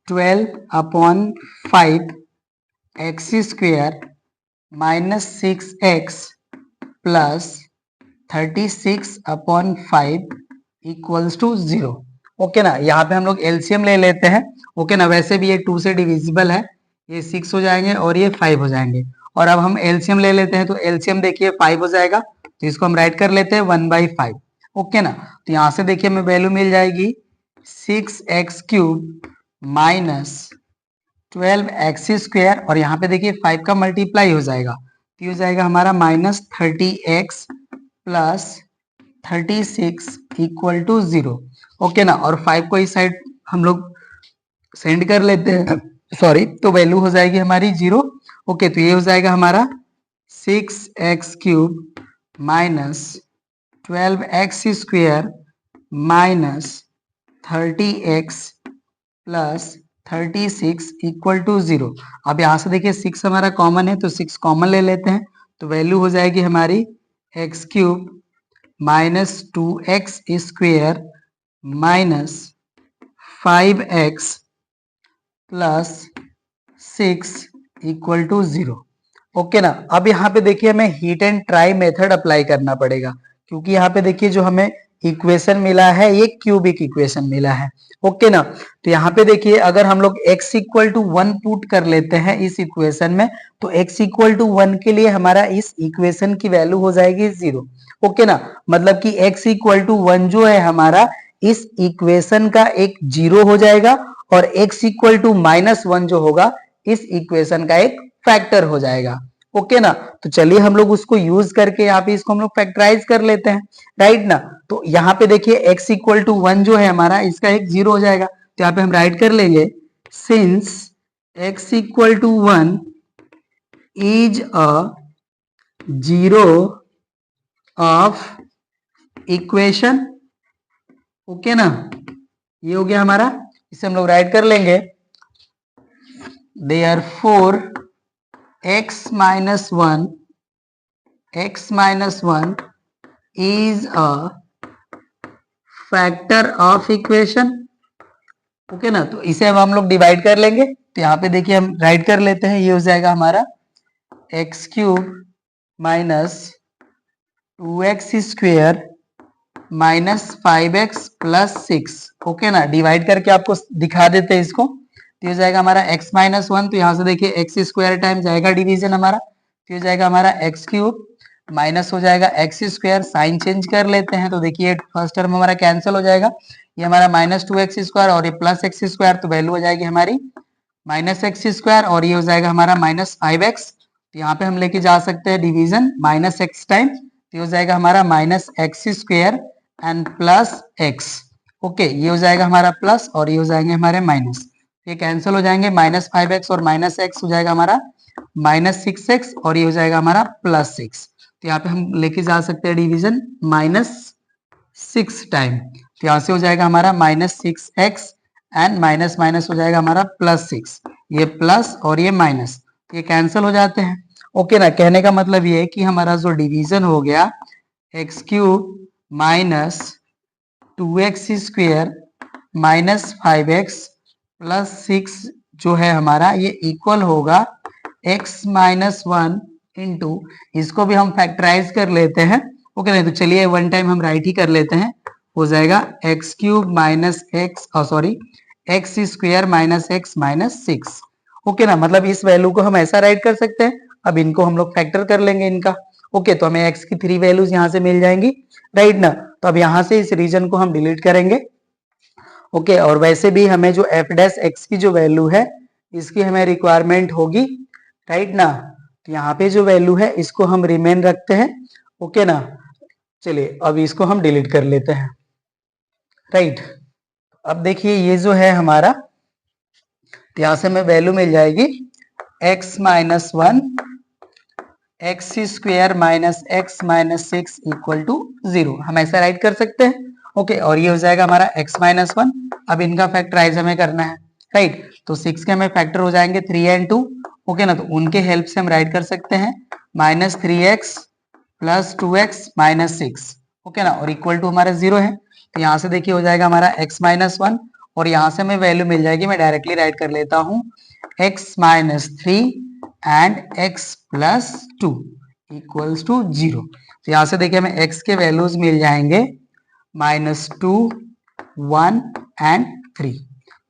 12/5 x square -6x plus 36/5 equals to 0। Okay ना, यहाँ पे हम लोग एलसीएम ले लेते हैं। ओके ना, वैसे भी ये 2 से डिविजिबल है, ये 6 हो जाएंगे और ये 5 हो जाएंगे। और अब हम एलसीएम ले लेते हैं, तो एलसीएम देखिए 5 हो जाएगा, तो इसको हम राइट कर लेते हैं 1/5। ओके ना, तो यहाँ से देखिए हमें वैल्यू मिल जाएगी 6x cube minus 12x square और यहाँ पे देखिए 5 का मल्टीप्लाई हो जाएगा, तो ये हो जाएगा हमारा -30x plus 36 equal to 0। Okay ना, और 5 को इस साइड हम लोग सेंड कर लेते हैं, सॉरी, तो वैल्यू हो जाएगी हमारी 0। ओके, तो ये हो जाएगा हमारा 6x cube minus 12x square minus 30x plus 36 equal to 0। अब यहाँ से देखिए 6 हमारा कॉमन है तो 6 कॉमन ले लेते हैं, तो वैल्यू हो जाएगी हमारी x cube minus 2x square minus 5x plus 6 equal to 0। Okay ना। अब यहाँ पे देखिए हमें hit and trial method apply करना पड़ेगा, क्योंकि यहाँ पे देखिए जो हमें इक्वेशन मिला है ये क्यूबिक इक्वेशन मिला है। ओके ना। तो यहाँ पे देखिए अगर हम लोग x इक्वल टू 1 पुट कर लेते हैं इस इक्वेशन में, तो x इक्वल टू 1 के लिए हमारा इस इक्वेशन की वैल्यू हो जाएगी 0। ओके ना। मतलब कि x इक्वल टू 1 जो है हमारा इस इक्वेशन का एक 0 हो जाएगा, और x इक्वल टू -1 जो होगा इस इक्वेशन का एक फैक्टर हो जाएगा। ओके ना। तो चलिए हम लोग उसको यूज करके यहाँ पे इसको हम लोग फैक्टराइज कर लेते हैं, राइट ना। तो यहाँ पे देखिए x इक्वल टू 1 जो है हमारा इसका एक 0 हो जाएगा, तो यहाँ पे हम राइट कर लेंगे since x equal to 1 is a 0 of equation. Okay ना। ये हो गया हमारा, इसे हम लोग राइट कर लेंगे therefore x minus 1 is a factor of equation। Okay ना। तो इसे अब हम लोग डिवाइड कर लेंगे, तो यहाँ पे देखिए हम राइट कर लेते हैं, ये हो जाएगा हमारा x cube minus 2x square minus 5x plus 6। Okay ना। डिवाइड करके आपको दिखा देते हैं इसको, तो ये जाएगा हमारा x माइनस 1, तो यहाँ से देखिए एक्स स्क्वायर टाइम जाएगा डिवीजन हमारा, तो ये जाएगा हमारा एक्स क्यूब माइनस हो जाएगा एक्स स्क्वायर, साइन चेंज कर लेते हैं तो देखिए फर्स्ट टर्म हमारा कैंसिल हो जाएगा, ये हमारा माइनस 2x स्क्वायर और ये प्लस एक्स स्क्वायर, तो वैल्यू हो जाएगी हमारी माइनस एक्स स्क्वायर, और ये हो जाएगा हमारा माइनस 5x। तो यहाँ पे हम लेके जा सकते हैं डिवीजन माइनस एक्स टाइम, तो ये हो जाएगा हमारा minus x square and plus x. Okay, ये हो जाएगा हमारा प्लस और ये हो जाएंगे हमारे माइनस, ये कैंसिल हो जाएंगे, माइनस 5x और माइनस एक्स हो जाएगा हमारा माइनस 6x और ये हो जाएगा हमारा प्लस 6। तो यहाँ पे हम लेके जा सकते हैं डिवीजन माइनस 6 टाइम, तो यहाँ से हो जाएगा हमारा minus 6x and minus minus हो जाएगा हमारा प्लस 6, ये प्लस और ये माइनस, ये कैंसिल हो जाते हैं। ओके ना। कहने का मतलब ये है कि हमारा जो डिवीजन हो गया x cube minus 2x square minus 5x plus 6 जो है हमारा ये इक्वल होगा x माइनस 1 इंटू, इसको भी हम फैक्टराइज कर लेते हैं। ओके नहीं, तो चलिए वन टाइम हम राइट ही कर लेते हैं, हो जाएगा x cube minus x sorry x square minus x minus 6। Okay ना। मतलब इस वैल्यू को हम ऐसा राइट कर सकते हैं, अब इनको हम लोग फैक्टर कर लेंगे इनका। ओके, तो हमें x की 3 वैल्यूज यहाँ से मिल जाएंगी, राइट ना। तो अब यहाँ से इस रीजन को हम डिलीट करेंगे। ओके, और वैसे भी हमें जो f डैश x की जो वैल्यू है इसकी हमें रिक्वायरमेंट होगी, राइट ना। तो यहाँ पे जो वैल्यू है इसको हम रिमेन रखते हैं। ओके ना। चलिए अब इसको हम डिलीट कर लेते हैं, राइट। अब देखिए ये जो है हमारा, तो यहाँ से हमें वैल्यू मिल जाएगी x minus 1 x square minus x minus 6 equal to 0, हम ऐसा राइट कर सकते हैं। ओके, और ये हो जाएगा हमारा x माइनस 1। अब इनका फैक्टराइज हमें करना है, राइट। तो 6 के हमें फैक्टर हो जाएंगे 3 एंड 2। ओके ना। तो उनके हेल्प से हम राइट कर सकते हैं minus 3x plus 2x minus 6। Okay ना। और इक्वल टू हमारा 0 है, तो यहाँ से देखिए हो जाएगा हमारा x माइनस 1 और यहाँ से हमें वैल्यू मिल जाएगी, मैं डायरेक्टली राइट कर लेता हूँ x minus 3 and x plus 2 equals to 0। तो यहाँ से देखिए हमें x के वैल्यूज मिल जाएंगे माइनस 2 1 एंड 3।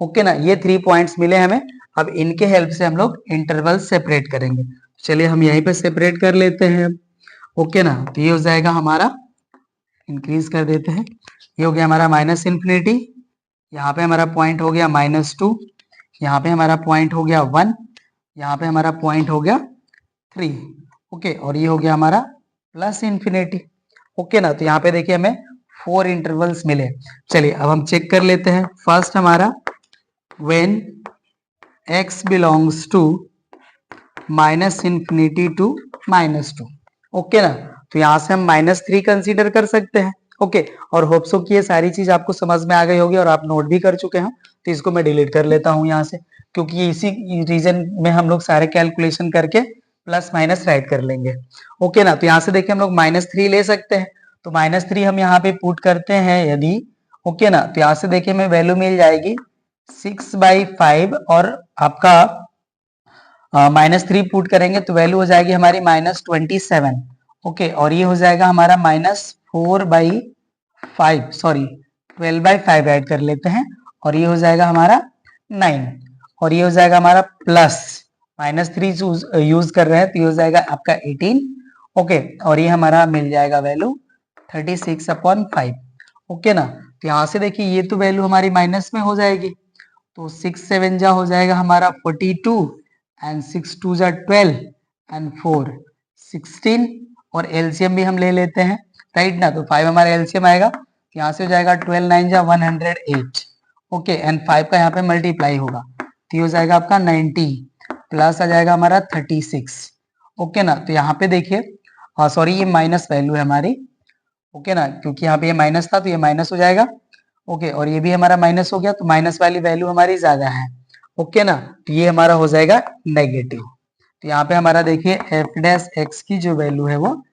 ओके ना। ये 3 पॉइंट्स मिले हमें, अब इनके हेल्प से हम लोग इंटरवल सेपरेट करेंगे। चलिए हम यहीं पे सेपरेट कर लेते हैं। ओके ना। तो ये हो जाएगा हमारा, इंक्रीज कर देते हैं, ये हो गया हमारा माइनस इन्फिनिटी, यहाँ पे हमारा पॉइंट हो गया माइनस 2, यहाँ पे हमारा पॉइंट हो गया 1, यहाँ पे हमारा पॉइंट हो गया 3। ओके, और ये हो गया हमारा प्लस इन्फिनिटी। ओके ना। तो यहाँ पे देखिए हमें 4 इंटरवल्स मिले। चलिए अब हम चेक कर लेते हैं। फर्स्ट हमारा when x belongs to minus infinity to minus 2। Okay ना। तो यहाँ से हम माइनस 3 कंसीडर कर सकते हैं। ओके, और होप सो कि ये सारी चीज आपको समझ में आ गई होगी और आप नोट भी कर चुके हैं। तो इसको मैं डिलीट कर लेता हूँ यहाँ से, क्योंकि इसी रीजन में हम लोग सारे कैलकुलेशन करके प्लस माइनस राइट कर लेंगे। ओके ना, तो यहाँ से देखिए हम लोग -3 ले सकते हैं, तो -3 हम यहाँ पे पुट करते हैं यदि, ओके ना, तो यहाँ से देखिए हमें वैल्यू मिल जाएगी 6/5 और आपका -3 पुट करेंगे तो वैल्यू हो जाएगी हमारी -27। ओके, और ये हो जाएगा हमारा -4/5, सॉरी 12/5 ऐड कर लेते हैं, और ये हो जाएगा हमारा 9, और ये हो जाएगा हमारा प्लस -3 यूज कर रहे हैं तो ये हो जाएगा आपका 18। ओके, और ये हमारा मिल जाएगा वैल्यू 36/5। ओके ना, तो यहाँ से देखिए ये तो वैल्यू हमारी माइनस में हो जाएगी, तो 6 7 जा हो जाएगा हमारा 42 एंड 6 2 जा 12 एंड 4 16, और एलसीएम भी हम ले लेते हैं, राइट ना, तो 5 हमारा एलसीएम आएगा, तो यहाँ से हो जाएगा 12 9 जा 108। ओके, एंड 5 का यहाँ पे मल्टीप्लाई होगा तो ये हो जाएगा आपका 90 प्लस आ जाएगा हमारा 36। ओके ना, तो यहाँ पे देखिए सॉरी ये माइनस वैल्यू है हमारी, ओके ना, क्योंकि यहाँ पे ये माइनस था तो ये माइनस हो जाएगा। ओके, और ये भी हमारा माइनस हो गया, तो माइनस वाली वैल्यू हमारी ज्यादा है। ओके ना, तो ये हमारा हो जाएगा नेगेटिव। तो यहाँ पे हमारा देखिए f' की जो वैल्यू है वो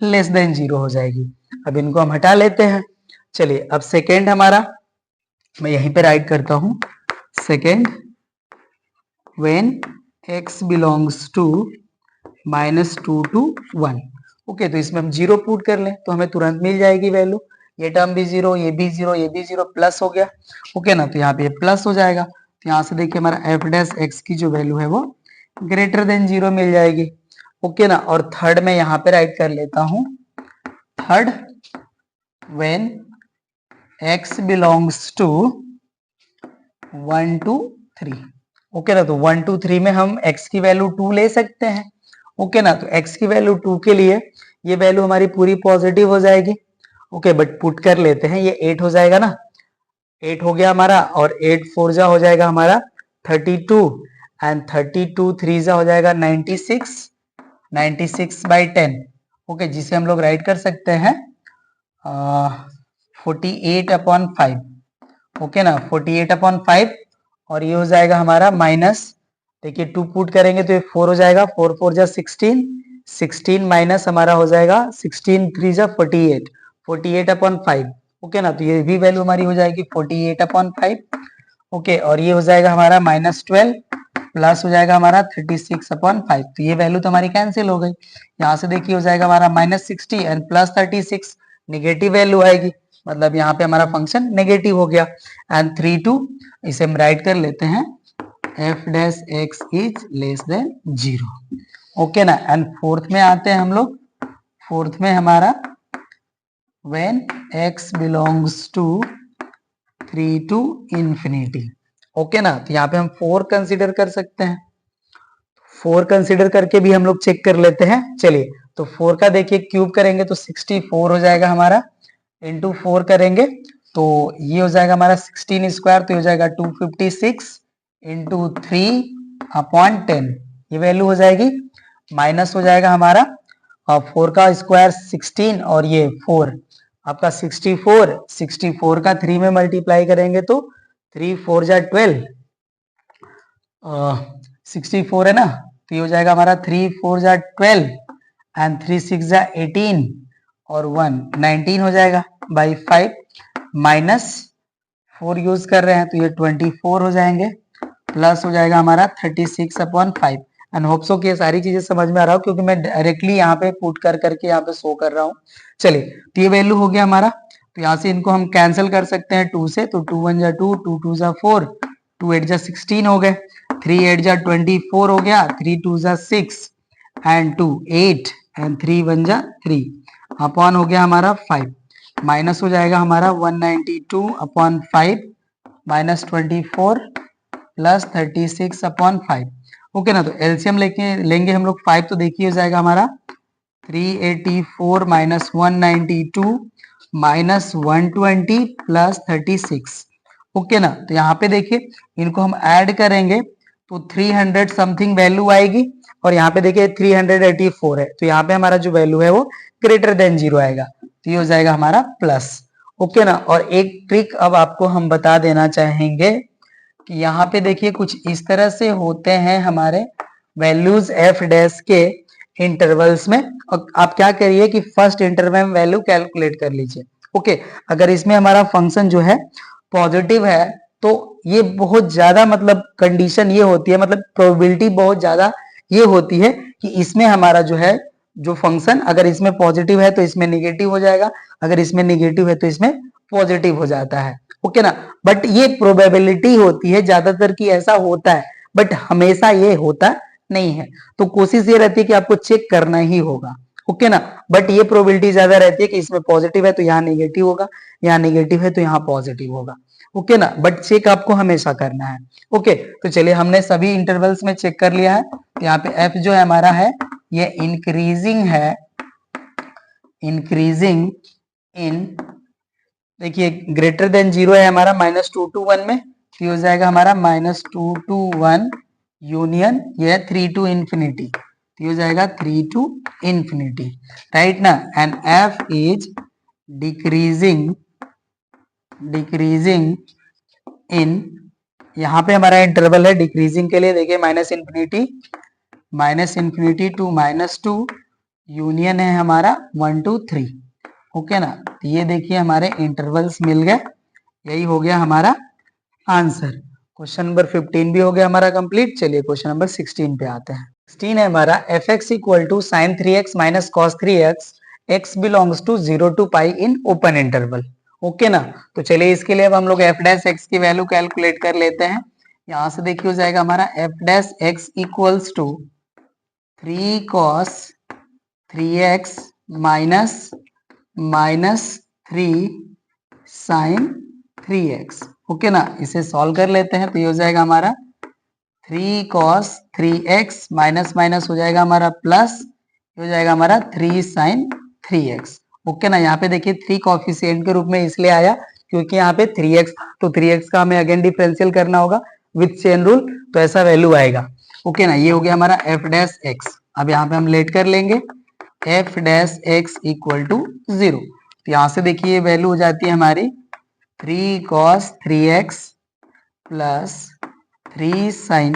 लेस देन 0 हो जाएगी। अब इनको हम हटा लेते हैं। चलिए अब सेकेंड हमारा, मैं यहीं पे राइट करता हूं, second when x belongs to -2 to 1। Okay, तो इसमें हम 0 पुट कर लें तो हमें तुरंत मिल जाएगी वैल्यू, ये टर्म भी 0, ये भी 0, ये भी 0, प्लस हो गया। ओके ना, तो यहाँ पे प्लस हो जाएगा, तो यहाँ से देखिए हमारा f' की जो वैल्यू है वो ग्रेटर देन 0 मिल जाएगी। ओके ना, और थर्ड में यहाँ पे राइट कर लेता हूं, third when x belongs to 1 to 3। Okay ना, तो 1 to 3 में हम x की वैल्यू 2 ले सकते हैं। ओके ना, तो x की वैल्यू 2 के लिए ये वैल्यू हमारी पूरी पॉजिटिव हो जाएगी। ओके, बट पुट कर लेते हैं, ये 8 हो जाएगा ना, 8 हो गया हमारा, और 8 4 जा हो जाएगा हमारा 32 एंड 32 3 जा हो जाएगा 96, 96/10। ओके, जिसे हम लोग राइट कर सकते हैं 48/5। ओके ना, 48/5, और ये हो जाएगा हमारा माइनस, देखिए 2 पुट करेंगे तो ये 4 हो जाएगा, 4 4 जा 16, 16 माइनस हमारा हो जाएगा 16 3 जा 48, 48/5। ओके ना, तो ये भी वैल्यू हमारी हो जाएगी 48/5। ओके, और ये हो जाएगा हमारा -12 प्लस हो जाएगा हमारा 36/5, तो ये वैल्यू तो हमारी कैंसिल हो गई। यहाँ से देखिए हो जाएगा हमारा -60 एंड +36, निगेटिव वैल्यू आएगी, मतलब यहाँ पे हमारा फंक्शन नेगेटिव हो गया। एंड 3 2 इसे हम राइट कर लेते हैं, f' is less than 0। Okay ना, एंड फोर्थ में आते हैं हम लोग, फोर्थ में हमारा when x belongs to 3 to infinity। Okay ना, तो यहाँ पे हम 4 कंसीडर कर सकते हैं, 4 कंसीडर करके भी हम लोग चेक कर लेते हैं। चलिए, तो 4 का देखिए क्यूब करेंगे तो 64 हो जाएगा हमारा, इंटू 4 करेंगे तो ये हो जाएगा हमारा 16 स्क्वायर, तो हो जाएगा 256 इंटू 3/10, ये वैल्यू हो जाएगी, माइनस हो जाएगा हमारा 4 का स्क्वायर 16 और ये 4 आपका 64, 64 का 3 में मल्टीप्लाई करेंगे तो 3 4 जा 12, 64 है ना, तो ये हो जाएगा हमारा 3 4 जा 12 एंड 3 6 जा 18 और 1 19 हो जाएगा बाई 5, माइनस 4 यूज कर रहे हैं तो ये 24 हो जाएंगे, प्लस हो जाएगा हमारा 36/5। एंड होप सो कि ये सारी चीजें समझ में आ रहा हो, क्योंकि मैं डायरेक्टली यहाँ पे पुट कर करके यहाँ पे शो कर रहा हूँ। चलिए, तो ये वैल्यू हो गया हमारा, तो यहाँ से इनको हम कैंसिल कर सकते हैं 2 से, तो 2 1 जा 2, 2 2 जा 4, 2 8 जा 16 हो गए, 3 8 जा 24 हो गया, 3 2 जा 6 एंड 2 8 एंड 3 1 जा 3 अपॉन हो गया हमारा 5, माइनस हो जाएगा हमारा 192/5 माइनस 24 प्लस 36/5। ओके ना, तो एलसीएम लेंगे हम लोग 5, तो देखिए हो जाएगा हमारा 384 माइनस 192 माइनस 120 प्लस 36। ओके ना, तो यहाँ पे देखिए इनको हम ऐड करेंगे तो 300 समथिंग वैल्यू आएगी, और यहाँ पे देखिए 384 है, तो यहाँ पे हमारा जो वैल्यू है वो ग्रेटर देन 0 आएगा, तो ये हो जाएगा हमारा प्लस। ओके ना, और एक ट्रिक अब आपको हम बता देना चाहेंगे कि यहाँ पे देखिए कुछ इस तरह से होते हैं हमारे वैल्यूज एफ डैश के इंटरवल्स में। और आप क्या करिए कि फर्स्ट इंटरवल में वैल्यू कैलकुलेट कर लीजिए। ओके, अगर इसमें हमारा फंक्शन जो है पॉजिटिव है तो ये बहुत ज्यादा मतलब कंडीशन ये होती है, मतलब प्रोबेबिलिटी बहुत ज्यादा ये होती है कि इसमें हमारा जो है जो फंक्शन अगर इसमें पॉजिटिव है तो इसमें निगेटिव हो जाएगा, अगर इसमें निगेटिव है तो इसमें पॉजिटिव हो जाता है। ओके ना, बट ये प्रोबेबिलिटी होती है ज्यादातर की ऐसा होता है, बट हमेशा ये होता नहीं है। तो कोशिश ये रहती है कि आपको चेक करना ही होगा। ओके ना, बट ये प्रोबेबिलिटी ज्यादा रहती है कि इसमें पॉजिटिव है तो यहाँ निगेटिव होगा, यहाँ निगेटिव है तो यहाँ पॉजिटिव होगा। ओके ना, बट चेक आपको हमेशा करना है। ओके, तो चलिए हमने सभी इंटरवल्स में चेक कर लिया है। तो यहाँ पे एफ जो है हमारा है ये इंक्रीजिंग है, इंक्रीजिंग इन, देखिए ग्रेटर देन जीरो है हमारा -2 to 1 में, तो हो जाएगा हमारा -2 to 1 यूनियन ये 3 to इंफिनिटी, तो हो जाएगा 3 to इंफिनिटी, राइट ना। And F is decreasing, decreasing in, यहाँ पे हमारा इंटरवल है डिक्रीजिंग के लिए, देखिए -इन्फिनिटी टू -2 यूनियन है हमारा 1 to 3। ओके ना, तो ये देखिए हमारे इंटरवल्स मिल गए, यही हो गया हमारा आंसर। क्वेश्चन नंबर 15 भी हो गया हमारा कंप्लीट। चलिए क्वेश्चन नंबर 16 पे आते हैं। 16 है हमारा f x equal to sine 3x minus cos 3x, x belongs to 0 to pi in open interval. Okay ना, तो चलिए इसके लिए अब हम लोग एफ डैश एक्स की वैल्यू कैलकुलेट कर लेते हैं। यहां से देखिए हो जाएगा हमारा F dash x equals to 3 cos 3x minus 3 sine 3x। Okay ना, इसे सॉल्व कर लेते हैं तो ये हो जाएगा हमारा 3 cos 3x माइनस माइनस हो जाएगा हमारा प्लस, हो जाएगा हमारा 3 साइन 3x। ओके ना, यहाँ पे देखिए 3 कॉफिशिएंट के रूप में इसलिए आया क्योंकि यहाँ पे 3x, तो 3x का हमें अगेन डिफरेंशियल करना होगा विथ चेन रूल, तो ऐसा वैल्यू आएगा। ओके ना, ये हो गया हमारा एफ डैश एक्स। अब यहाँ पे हम लेट कर लेंगे f dash x equal to 0, तो यहाँ से देखिए वैल्यू हो जाती है हमारी 3 cos 3x plus 3 sine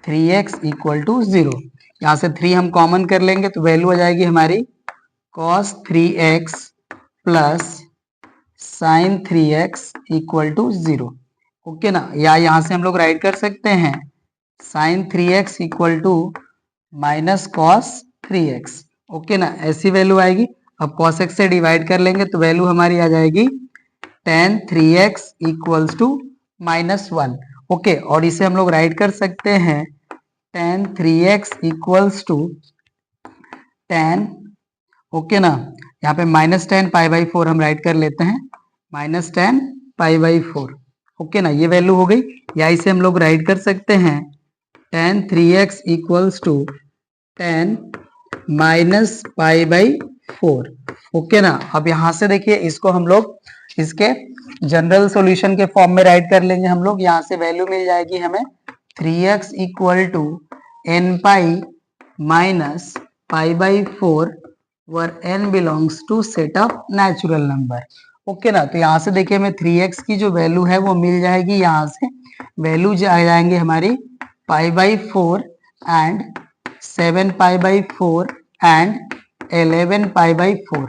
3x equal to 0। यहाँ से 3 हम कॉमन कर लेंगे तो वैल्यू हो जाएगी हमारी cos 3x plus sine 3x equal to 0। Okay ना, या यहाँ से हम लोग राइट कर सकते हैं sine 3x equal to minus cos 3x। Okay ना, ऐसी वैल्यू आएगी। अब cos x से डिवाइड कर लेंगे तो वैल्यू हमारी आ जाएगी tan 3x equals to -1। Okay, और इसे हम लोग राइट कर सकते हैं tan 3x equals to tan, okay ना, यहाँ पे -tan π/4 हम राइट कर लेते हैं, -tan π/4। ओके ना, ये वैल्यू हो गई। या इसे हम लोग राइट कर सकते हैं tan 3x equals to tan -π/4। Okay ना, अब यहाँ से देखिए इसको हम लोग इसके जनरल सॉल्यूशन के फॉर्म में राइट कर लेंगे हम लोग। यहाँ से वैल्यू मिल जाएगी हमें 3x equal to n pi minus π/4 where n belongs to set of natural number. Okay ना, तो यहाँ से देखिए हमें 3x की जो वैल्यू है वो मिल जाएगी, यहाँ से वैल्यू आ जाएंगे हमारी π/4 एंड 7 π/4 एंड 11 π/4।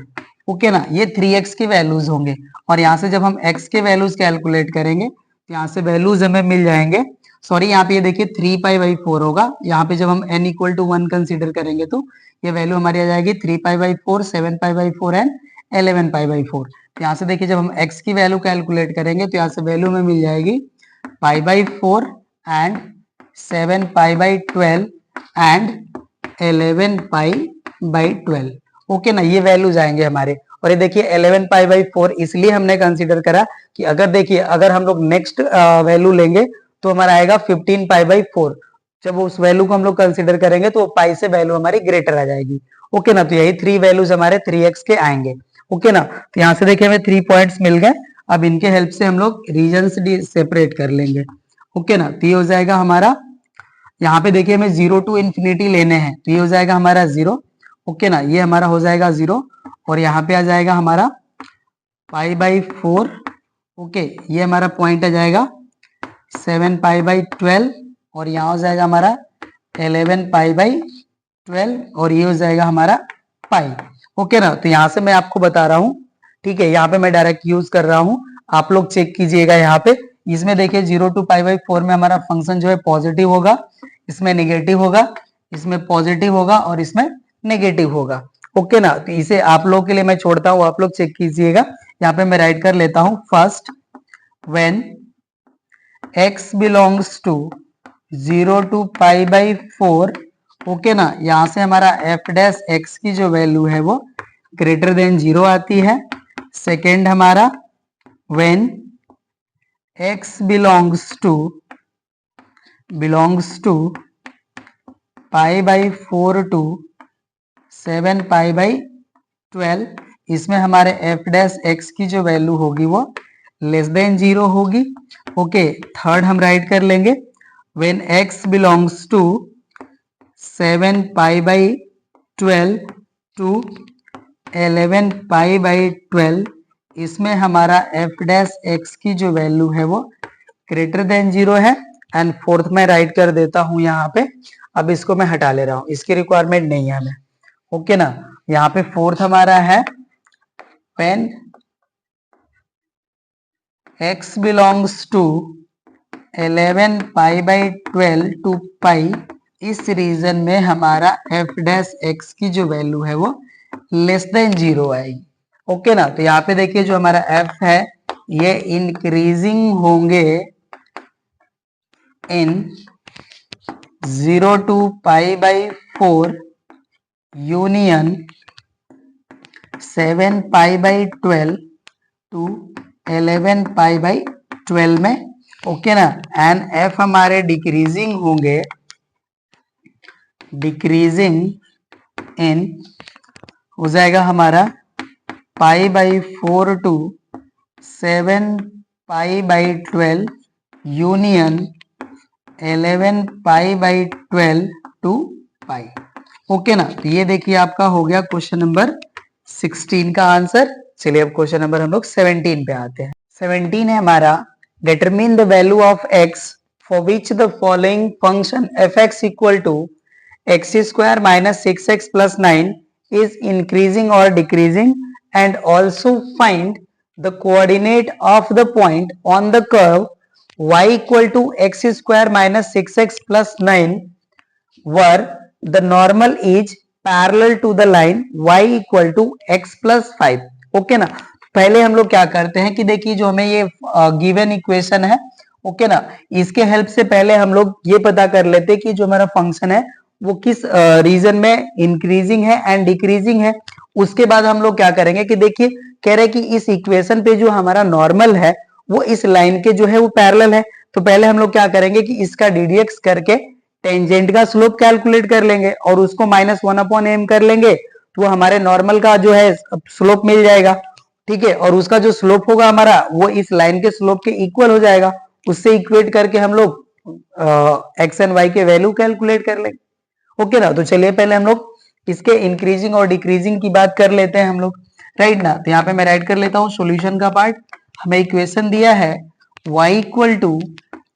ओके ना, ये 3x के वैल्यूज होंगे। और यहाँ से जब हम x के वैल्यूज कैलकुलेट करेंगे तो यहाँ से वैल्यूज हमें मिल जाएंगे, सॉरी यहाँ पे ये देखिए 3 π/4 होगा। यहाँ पे जब हम n इक्वल टू 1 कंसिडर करेंगे तो ये वैल्यू हमारी आ जाएगी 3 π/4, 7 π/4 एंड 11 π/4। यहाँ से देखिए जब हम x की वैल्यू कैलकुलेट करेंगे तो यहाँ से वैल्यू में मिल जाएगी π/4 एंड 7 π/12 एंड 11 π/12। ओके ना, ये वैल्यूज आएंगे हमारे। और ये देखिए 11 π/4 इसलिए हमने कंसीडर करा कि अगर देखिए अगर हम लोग नेक्स्ट वैल्यू लेंगे तो हमारा आएगा 15 π/4। जब उस वैल्यू को हम लोग कंसीडर करेंगे तो पाई से वैल्यू हमारी ग्रेटर आ जाएगी। ओके ना, तो यही 3 वैल्यूज हमारे 3x के आएंगे। ओके ना, तो यहाँ से देखिए हमें 3 पॉइंट्स मिल गए। अब इनके हेल्प से हम लोग रीजन सेपरेट कर लेंगे। ओके ना, तो ये हो जाएगा हमारा, यहाँ पे देखिए हमें 0 to इंफिनिटी लेने हैं तो ये हो जाएगा हमारा 0। ओके ना, ये हमारा हो जाएगा 0 और यहाँ पे आ जाएगा हमारा π/4। ओके, ये हमारा पॉइंट आ जाएगा 7 पाई बाई 12 और यहाँ हो जाएगा हमारा 11 पाई बाई 12 और ये हो जाएगा हमारा पाई। ओके ना, तो यहाँ से मैं आपको बता रहा हूँ, ठीक है, यहाँ पे मैं डायरेक्ट यूज कर रहा हूँ, आप लोग चेक कीजिएगा। यहाँ पे इसमें देखिए 0 to पाई बाई 4 में हमारा फंक्शन जो है पॉजिटिव होगा, इसमें नेगेटिव होगा, इसमें पॉजिटिव होगा और इसमें नेगेटिव होगा। ओके ना, तो इसे आप लोग के लिए मैं छोड़ता हूँ, आप लोग चेक कीजिएगा। यहाँ पे मैं राइट कर लेता हूँ, first when x belongs to 0 to pi by 4, okay ना, यहां से हमारा f डैश x की जो वैल्यू है वो ग्रेटर देन 0 आती है। सेकेंड हमारा when x belongs to pi by 4 to 7 pi by 12, इसमें हमारे f डैश x की जो वैल्यू होगी वो लेस देन 0 होगी। ओके, थर्ड हम राइट कर लेंगे, when x belongs to 7 pi by 12 to 11 pi by 12, इसमें हमारा f डैश x की जो वैल्यू है वो ग्रेटर देन 0 है। एंड फोर्थ में राइट कर देता हूं यहाँ पे, अब इसको मैं हटा ले रहा हूं, इसकी रिक्वायरमेंट नहीं है हमें। ओके ना, यहाँ पे फोर्थ हमारा है when x belongs to 11 pi by 12 to pi, इस रीजन में हमारा f डैश x की जो वैल्यू है वो लेस देन 0 आएगी। ओके ना, तो यहाँ पे देखिए जो हमारा f है ये इंक्रीजिंग होंगे in 0 to pi by 4 union 7 pi by 12 to 11 pi by 12 में। ओके ना, एंड f हमारे डिक्रीजिंग होंगे, डिक्रीजिंग इन हो जाएगा हमारा pi by 4 to 7 pi by 12 union 11 pi by 12 to pi. Okay ना, तो ये देखिए आपका हो गया क्वेश्चन नंबर 16 का आंसर। चलिए अब क्वेश्चन नंबर हम लोग 17 पे आते हैं। 17 है हमारा, determine the value of x for which the following function fx equal to x स्क्वायर minus 6x plus 9 is increasing or decreasing, and also find the coordinate of the point on the curve y equal to x square minus 6x plus 9 where the normal is parallel to the line y equal to x plus 5। Okay ना, पहले हम लोग क्या करते हैं कि देखिए जो हमें ये गिवन इक्वेशन है, ओके ना, इसके हेल्प से पहले हम लोग ये पता कर लेते हैं कि जो हमारा फंक्शन है वो किस रीजन में इंक्रीजिंग है एंड डिक्रीजिंग है। उसके बाद हम लोग क्या करेंगे कि देखिए कह रहे हैं कि इस इक्वेशन पे जो हमारा नॉर्मल है वो इस लाइन के जो है वो पैरेलल है, तो पहले हम लोग क्या करेंगे कि इसका ddx करके टेंजेंट का स्लोप कैलकुलेट कर लेंगे और उसको -1/m कर लेंगे, तो वो हमारे नॉर्मल का जो है स्लोप मिल जाएगा। ठीक है, और उसका जो स्लोप होगा हमारा वो इस लाइन के स्लोप के इक्वल हो जाएगा, उससे इक्वेट करके हम लोग एक्स एंड वाई के वैल्यू कैलकुलेट कर लेंगे। ओके ना, तो चलिए पहले हम लोग इसके इंक्रीजिंग और डिक्रीजिंग की बात कर लेते हैं हम लोग, राइट ना। तो यहाँ पे मैं राइट कर लेता हूँ सॉल्यूशन का पार्ट। हमें इक्वेशन दिया है y equal to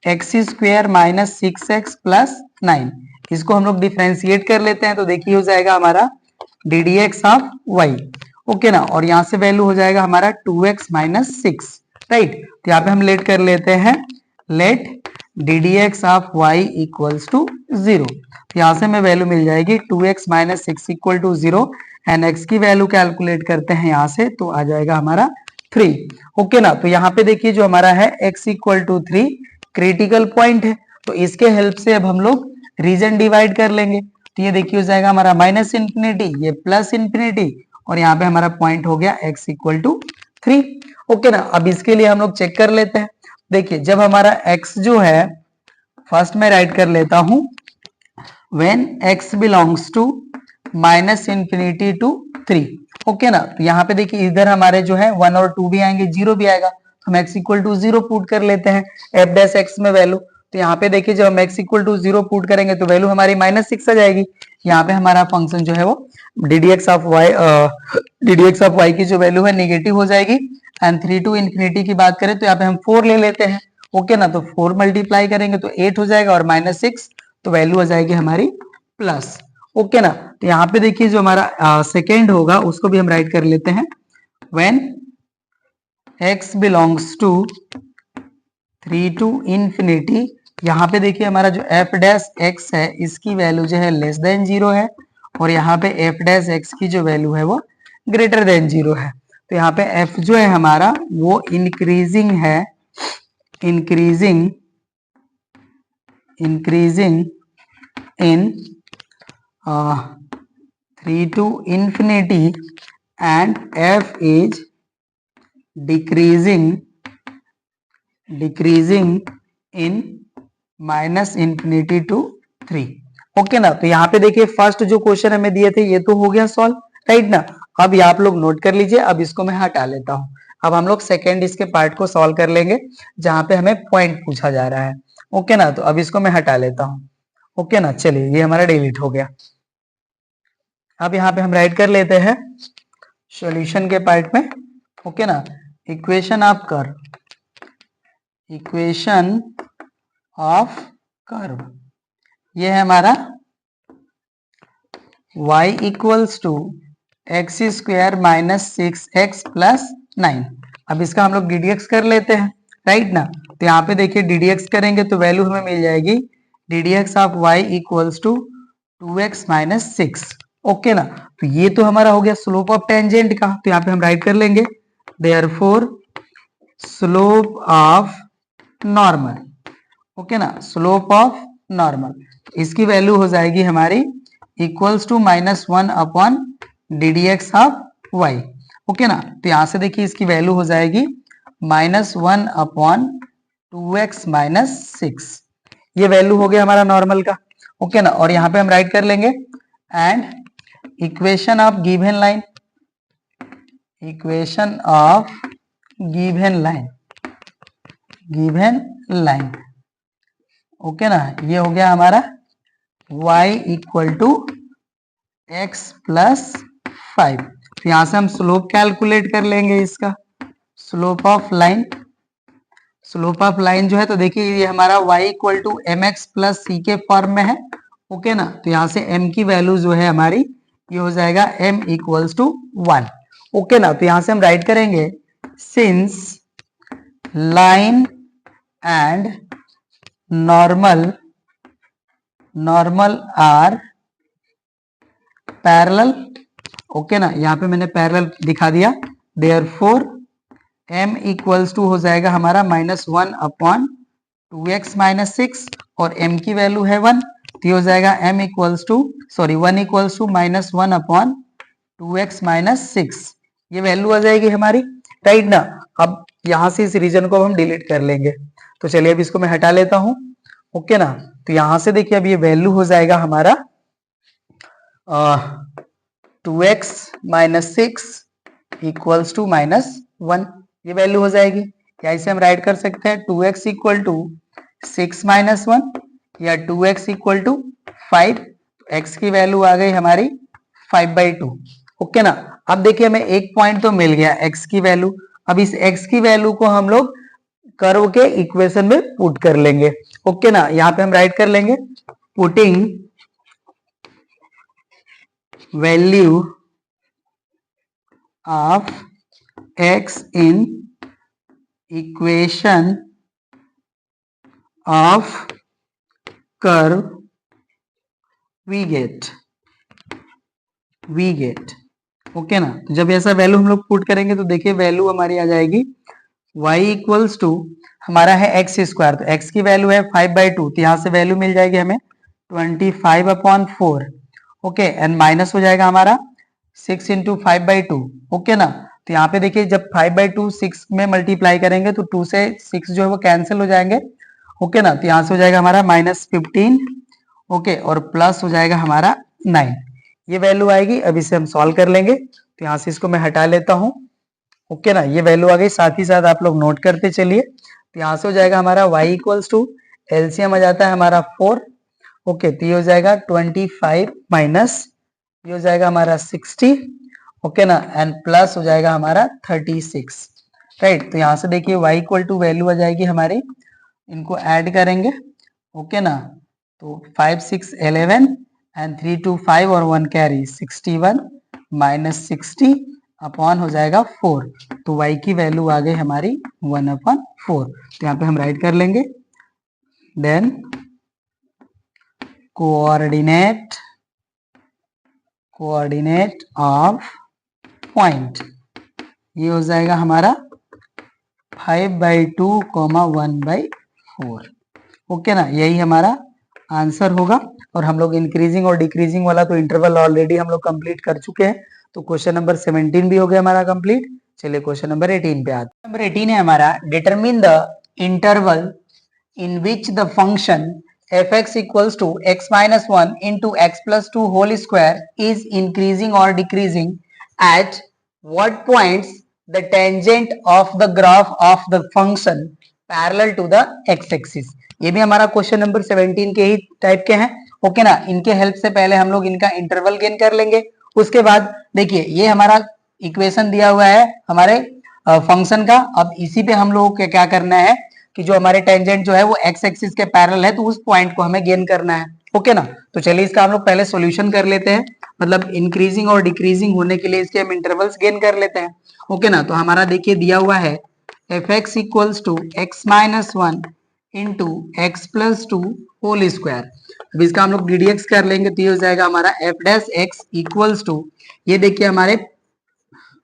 x square minus 6x plus 9, इसको हम लोग डिफ्रेंशिएट कर लेते हैं, तो देखिए हो जाएगा हमारा ddx ऑफ y। ओके ना, और यहाँ से वैल्यू हो जाएगा हमारा 2x माइनस 6, राइट। तो यहाँ पे हम लेट कर लेते हैं, let ddx of y equals to 0। यहाँ से हमें वैल्यू मिल जाएगी 2x minus 6 equal to 0 and x की वैल्यू कैलकुलेट करते हैं यहाँ से, तो आ जाएगा हमारा 3। ओके ना, तो यहाँ पे देखिए जो हमारा है x equal to 3 critical point है, तो इसके हेल्प से अब हम लोग रीजन डिवाइड कर लेंगे, तो ये देखिए हो जाएगा हमारा माइनस इंफिनिटी, ये प्लस इंफिनिटी, और यहाँ पे हमारा पॉइंट हो गया x इक्वल टू 3। ओके ना, अब इसके लिए हम लोग चेक कर लेते हैं। देखिए जब हमारा x जो है, फर्स्ट में राइट कर लेता हूं, when x belongs to minus infinity to 3। Okay ना, तो यहाँ पे देखिए इधर हमारे जो है 1 और 2 भी आएंगे, 0 भी आएगा, तो हम x इक्वल टू 0 पुट कर लेते हैं f डैश x में वैल्यू। तो यहाँ पे देखिए जब हम x इक्वल टू 0 पुट करेंगे तो वैल्यू हमारी -6 आ जाएगी। यहाँ पे हमारा फंक्शन जो है वो ddx ऑफ y की जो वैल्यू है नेगेटिव हो जाएगी। एंड 3 टू इंफिनिटी की बात करें तो यहाँ पे हम 4 ले लेते हैं, ओके ना, तो 4 मल्टीप्लाई करेंगे तो 8 हो जाएगा और -6 तो वैल्यू आ जाएगी हमारी प्लस। ओके ना, तो यहाँ पे देखिए जो हमारा सेकेंड होगा उसको भी हम राइट कर लेते हैं। When x belongs to 3 to infinity, यहाँ पे देखिए हमारा जो f डैश x है इसकी वैल्यू जो है लेस देन 0 है और यहाँ पे f डैश x की जो वैल्यू है वो ग्रेटर देन 0 है। तो यहाँ पे f जो है हमारा वो इंक्रीजिंग है, increasing in 3 to infinity and f is decreasing in minus infinity to 3। Okay ना, तो यहाँ पे देखिए फर्स्ट जो क्वेश्चन हमें दिए थे ये तो हो गया सॉल्व, राइट ना। अब ये आप लोग नोट कर लीजिए, अब इसको मैं हटा लेता हूँ। अब हम लोग सेकेंड इसके पार्ट को सॉल्व कर लेंगे जहां पे हमें पॉइंट पूछा जा रहा है। ओके ना, तो अब इसको मैं हटा लेता हूँ। ओके ना, चलिए ये हमारा डिलीट हो गया। अब यहाँ पे हम राइट कर लेते हैं सॉल्यूशन के पार्ट में। ओके ना, equation of curve, equation of curve ये है हमारा y equals to x square minus 6x plus 9। अब इसका हम लोग ddx कर लेते हैं, राइट ना। तो यहाँ पे देखिए ddx करेंगे तो वैल्यू हमें मिल जाएगी ddx of y equals to 2x minus 6। Okay ना, तो ये तो हमारा हो गया स्लोप ऑफ टेंजेंट का, तो यहाँ पे हम राइट कर लेंगे therefore slope of normal. Okay ना, स्लोप ऑफ नॉर्मल, इसकी वैल्यू हो जाएगी हमारी equals to -1 upon ddx of y। Okay ना, तो यहां से देखिए इसकी वैल्यू हो जाएगी -1 अपॉन 2x माइनस 6। ये वैल्यू हो गया हमारा नॉर्मल का। ओके ना, और यहाँ पे हम राइट कर लेंगे and equation of given line, equation of given line, given line. Okay ना, ये हो गया हमारा y equal to x plus 5। तो यहां से हम स्लोप कैलकुलेट कर लेंगे इसका, slope of line, slope of line जो है तो देखिए ये हमारा y equal to M X plus C के फॉर्म में है। ओके ना, तो यहाँ से m की वैल्यू जो है हमारी ये हो जाएगा m इक्वल्स टू 1। ओके ना, तो यहां से हम राइट करेंगे since line and normal are parallel. Okay ना, यहाँ पे मैंने पैरेलल दिखा दिया, देयरफॉर m इक्वल्स टू हो जाएगा हमारा -1 अपॉन 2x माइनस 6 और m की वैल्यू है 1, तो ये हो जाएगा m equals to (1 equals to -1 upon 2x minus 6। ये वैल्यू आ जाएगी हमारी, राइट ना। अब यहां से इस रीजन को हम डिलीट कर लेंगे, तो चलिए अब इसको मैं हटा लेता हूं। ओके ना, तो यहां से देखिए अब ये वैल्यू हो जाएगा हमारा 2x माइनस 6 इक्वल्स टू -1, ये वैल्यू हो जाएगी। या इसे हम राइट कर सकते हैं 2x इक्वल टू 6 माइनस 1 या 2x इक्वल टू 5। x की वैल्यू आ गई हमारी 5/2। ओके ना, अब देखिए हमें एक पॉइंट तो मिल गया x की वैल्यू। अब इस x की वैल्यू को हम लोग कर्व के इक्वेशन में पुट कर लेंगे। ओके ना, यहाँ पे हम राइट कर लेंगे putting value of x in equation of curve we get। Okay ना, तो जब ऐसा वैल्यू हम लोग पुट करेंगे तो देखिए वैल्यू हमारी आ जाएगी y इक्वल्स टू हमारा है एक्स स्क्वायर, तो x की वैल्यू है 5/2, तो यहाँ से वैल्यू मिल जाएगी हमें 25/4। ओके, एंड माइनस हो जाएगा हमारा 6 इंटू 5/2। ओके ना, तो यहाँ पे देखिए जब 5/2 6 में मल्टीप्लाई करेंगे तो 2 से 6 जो है वो कैंसिल हो जाएंगे। ओके ना, तो यहाँ से हो जाएगा हमारा -15। ओके, और प्लस हो जाएगा हमारा 9, ये वैल्यू आएगी। अब इसे हम सॉल्व कर लेंगे, तो यहाँ से इसको मैं हटा लेता हूँ। ओके ना, ये वैल्यू आ गई, साथ ही साथ आप लोग नोट करते चलिए। तो यहाँ से हो जाएगा हमारा y इक्वल्स टू एलसीएम आ जाता है हमारा 4। ओके, तो ये हो जाएगा 25 माइनस ये हो जाएगा हमारा 60। ओके ना, एंड प्लस हो जाएगा हमारा 36, राइट। तो यहाँ से देखिए y इक्वल टू वैल्यू आ जाएगी हमारी इनको ऐड करेंगे, ओके ना। तो 5 6 11 एंड 3 2 5 और 1 कैरी 61 माइनस 60 अपॉन हो जाएगा 4। तो y की वैल्यू आ गई हमारी 1/4। तो यहाँ पे हम राइट कर लेंगे, देन कोऑर्डिनेट ऑफ पॉइंट, ये हो जाएगा हमारा 5/2, 1/4। ओके ना, यही हमारा आंसर होगा। और हम लोग इंक्रीजिंग और डिक्रीजिंग वाला तो इंटरवल ऑलरेडी हम लोग कंप्लीट कर चुके हैं। तो क्वेश्चन नंबर 17 भी हो गया हमारा कंप्लीट। चलिए क्वेश्चन नंबर 18 पे आते हैं। नंबर 18 है हमारा, determine the interval in which the function fx equals to x minus 1 into x plus 2 whole square is increasing or decreasing, at what points the tangent of the graph of the function parallel to the x axis। ये भी हमारा question number 17 के ही type के हैं, okay ना। इनके help से पहले हम लोग इनका इंटरवल गेन कर लेंगे। उसके बाद देखिए ये हमारा इक्वेशन दिया हुआ है हमारे फंक्शन का। अब इसी पे हम लोगों को क्या करना है कि जो हमारे टेंजेंट जो है वो एक्स एक्सिस के पैरेलल है, तो उस पॉइंट को हमें गेन करना है, ओके ना। तो चलिए इसका हम लोग पहले सॉल्यूशन कर लेते हैं, मतलब इंक्रीजिंग और डिक्रीजिंग होने के लिए इसके हम इंटरवल्स गेन कर लेते हैं, ओके ना। तो हमारा देखिए दिया हुआ है f x equals to x minus 1 into x plus 2 whole square. अब इसका हम लोग डीडीएक्स कर लेंगे, तो ये हो जाएगा हमारा F dash x equals to, ये देखिए हमारे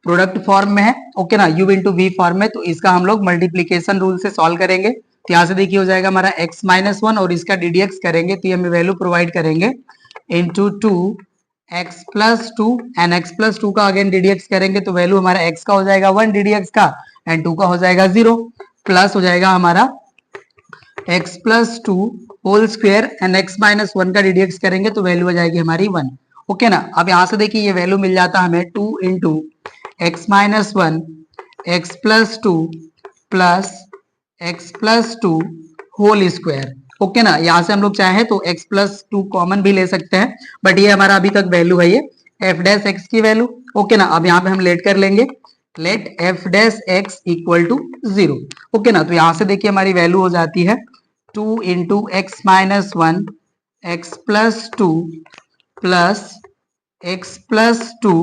प्रोडक्ट फॉर्म में है, ओके ना, u इंटू वी फॉर्म में। तो इसका हम लोग मल्टीप्लीकेशन रूल से सॉल्व करेंगे। तो यहाँ से देखिए हो जाएगा हमारा x माइनस 1 और इसका डीडीएक्स करेंगे तो ये हमें वैल्यू प्रोवाइड करेंगे into 2 x plus 2 and x plus 2 का अगेन डीडीएक्स करेंगे तो वैल्यू हमारा x का हो जाएगा 1 डीडीएक्स का एंड 2 का हो जाएगा 0, प्लस हो जाएगा हमारा x plus 2 whole square and x minus 1 का डीडीएक्स करेंगे तो वैल्यू हो जाएगी हमारी 1, ओके ना। अब यहाँ से देखिए ये वैल्यू मिल जाता है हमें 2 into x minus 1 x plus 2 plus x plus 2 whole square, okay ना। यहाँ से हम लोग चाहे तो x प्लस 2 कॉमन भी ले सकते हैं, बट ये हमारा अभी तक वैल्यू है ये f डैश x की वैल्यू, ओके ना। अब यहाँ पे हम लेट कर लेंगे, let f dash x equal to 0, okay ना। तो यहाँ से देखिए हमारी वैल्यू हो जाती है 2 into x minus 1 x plus 2 plus x plus 2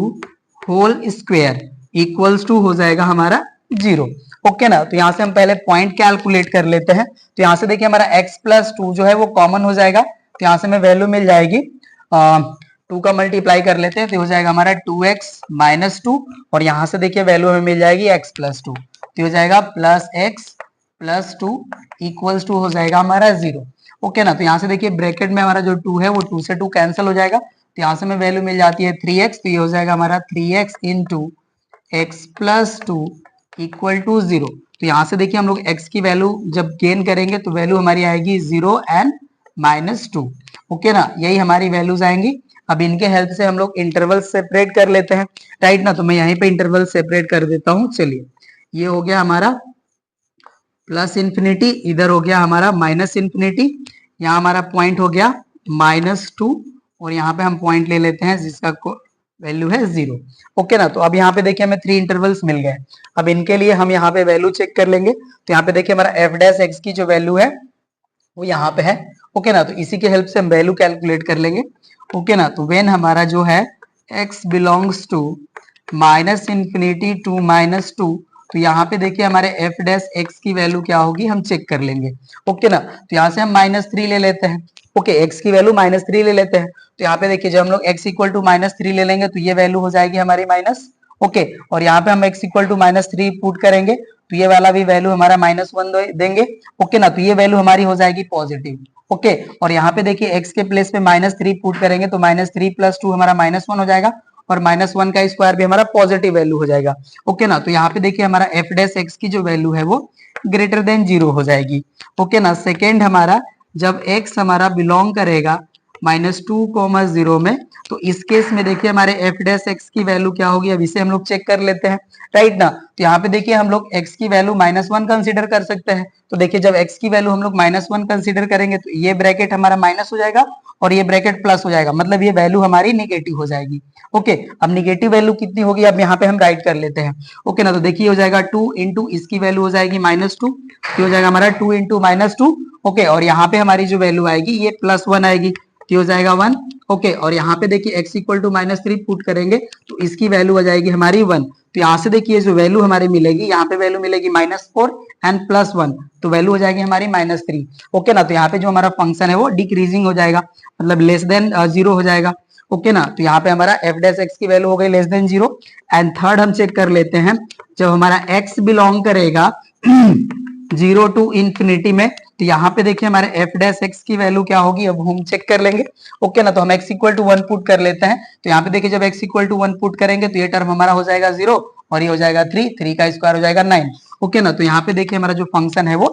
whole square equals to हो जाएगा हमारा 0, ओके ना। तो यहाँ से हम पहले पॉइंट कैलकुलेट कर लेते हैं। तो यहाँ से देखिए हमारा x प्लस 2 जो है वो कॉमन हो जाएगा, तो यहाँ से हमें वैल्यू मिल जाएगी 2 का मल्टीप्लाई कर लेते हैं तो हो जाएगा हमारा 2x माइनस 2 और यहाँ से देखिए वैल्यू हमें मिल जाएगी x प्लस 2, तो हो जाएगा plus x plus 2 equals to हो जाएगा हमारा 0, ओके ना। तो यहाँ से देखिए ब्रैकेट में हमारा जो 2 है वो 2 से 2 कैंसिल हो जाएगा, तो यहाँ से हमें वैल्यू मिल जाती है 3x, तो ये हो जाएगा हमारा 3x into x plus 2 equal to 0। तो यहाँ से देखिए हम लोग x की वैल्यू जब गेन करेंगे तो वैल्यू हमारी आएगी 0 एंड माइनस 2, ओके ना, यही हमारी वैल्यूज आएंगी। अब इनके हेल्प से हम लोग इंटरवल सेपरेट कर लेते हैं, राइट ना। तो मैं यहीं पे इंटरवल सेपरेट कर देता हूँ। चलिए ये हो गया हमारा प्लस इन्फिनिटी, इधर हो गया हमारा माइनस इन्फिनिटी, यहाँ हमारा पॉइंट हो गया -2 और यहाँ पे हम पॉइंट ले लेते हैं जिसका वैल्यू है 0, ओके ना। तो अब यहाँ पे देखिए हमें 3 इंटरवल्स मिल गए। अब इनके लिए हम यहाँ पे वैल्यू चेक कर लेंगे। तो यहाँ पे देखिए हमारा एफ डैश एक्स की जो वैल्यू है वो यहाँ पे है, ओके ना। तो इसी के हेल्प से हम वैल्यू कैलकुलेट कर लेंगे, ओके ना। तो व्हेन हमारा जो है x belongs to minus infinity to -2, तो यहाँ पे देखिए हमारे एफ डैश एक्स की वैल्यू क्या होगी हम चेक कर लेंगे, ओके ना। तो यहाँ से हम -3 ले लेते हैं, ओके, x की वैल्यू -3 ले लेते हैं। तो यहाँ पे देखिए जब हम लोग x इक्वल टू -3 ले लेंगे तो ये वैल्यू हो जाएगी हमारी माइनस, ओके। और यहाँ पे हम x इक्वल टू -3 पुट करेंगे तो ये वाला भी वैल्यू हमारा -1 देंगे, ओके ना। तो ये वैल्यू हमारी हो जाएगी पॉजिटिव, ओके। और यहाँ पे देखिए x के प्लेस पे -3 पुट करेंगे तो -3 प्लस 2 हमारा -1 हो जाएगा और -1 का स्क्वायर भी हमारा पॉजिटिव वैल्यू हो जाएगा, ओके ना। तो यहाँ पे देखिए हमारा एफ डैश एक्स की जो वैल्यू है वो ग्रेटर देन 0 हो जाएगी, ओके ना। सेकेंड हमारा जब x हमारा बिलोंग करेगा -2, 0 में, तो इस केस में देखिए हमारे एफ डैश एक्स की वैल्यू क्या होगी, अब इसे हम लोग चेक कर लेते हैं, राइट ना। तो यहाँ पे देखिए हम लोग x की वैल्यू -1 कंसीडर कर सकते हैं, तो देखिए जब x की वैल्यू हम लोग -1 कंसीडर करेंगे तो ये ब्रैकेट हमारा माइनस हो जाएगा और ये ब्रैकेट प्लस हो जाएगा, मतलब ये वैल्यू हमारी निगेटिव हो जाएगी। ओके, अब निगेटिव वैल्यू कितनी होगी अब यहाँ पे हम राइट कर लेते हैं। ओके ना, तो देखिए हो जाएगा 2 इंटू इसकी वैल्यू हो जाएगी -2, ये हो जाएगा हमारा 2 इंटू -2। ओके, और यहाँ पे हमारी जो वैल्यू आएगी ये +1 आएगी, तो हो जाएगा 1। ओके, और यहाँ पे देखिए x इक्वल टू -3 पुट करेंगे तो इसकी वैल्यू आ जाएगी हमारी 1। तो यहाँ से देखिए जो वैल्यू हमारी मिलेगी, यहाँ पे वैल्यू मिलेगी -4 एंड +1, तो वैल्यू हो जाएगी हमारी -3। ओके ना, तो यहाँ पे जो हमारा फंक्शन है वो डिक्रीजिंग हो जाएगा, मतलब लेस देन 0 हो जाएगा। ओके ना, तो यहाँ पे हमारा एफ डैश एक्स की वैल्यू हो गई लेस देन 0। एंड थर्ड हम चेक कर लेते हैं, जब हमारा x बिलोंग करेगा 0 टू इंफिनिटी में, तो यहाँ पे देखिए हमारे एफ डैश एक्स की वैल्यू क्या होगी, अब हम चेक कर लेंगे। ओके ना, तो हम x इक्वल टू 1 पुट कर लेते हैं, तो यहाँ पे देखिए जब x इक्वल टू 1 पुट करेंगे तो ये टर्म हमारा हो जाएगा 0 और ये हो जाएगा 3, 3 का स्क्वायर हो जाएगा 9। ओके ना, तो यहाँ पे देखिए हमारा जो फंक्शन है वो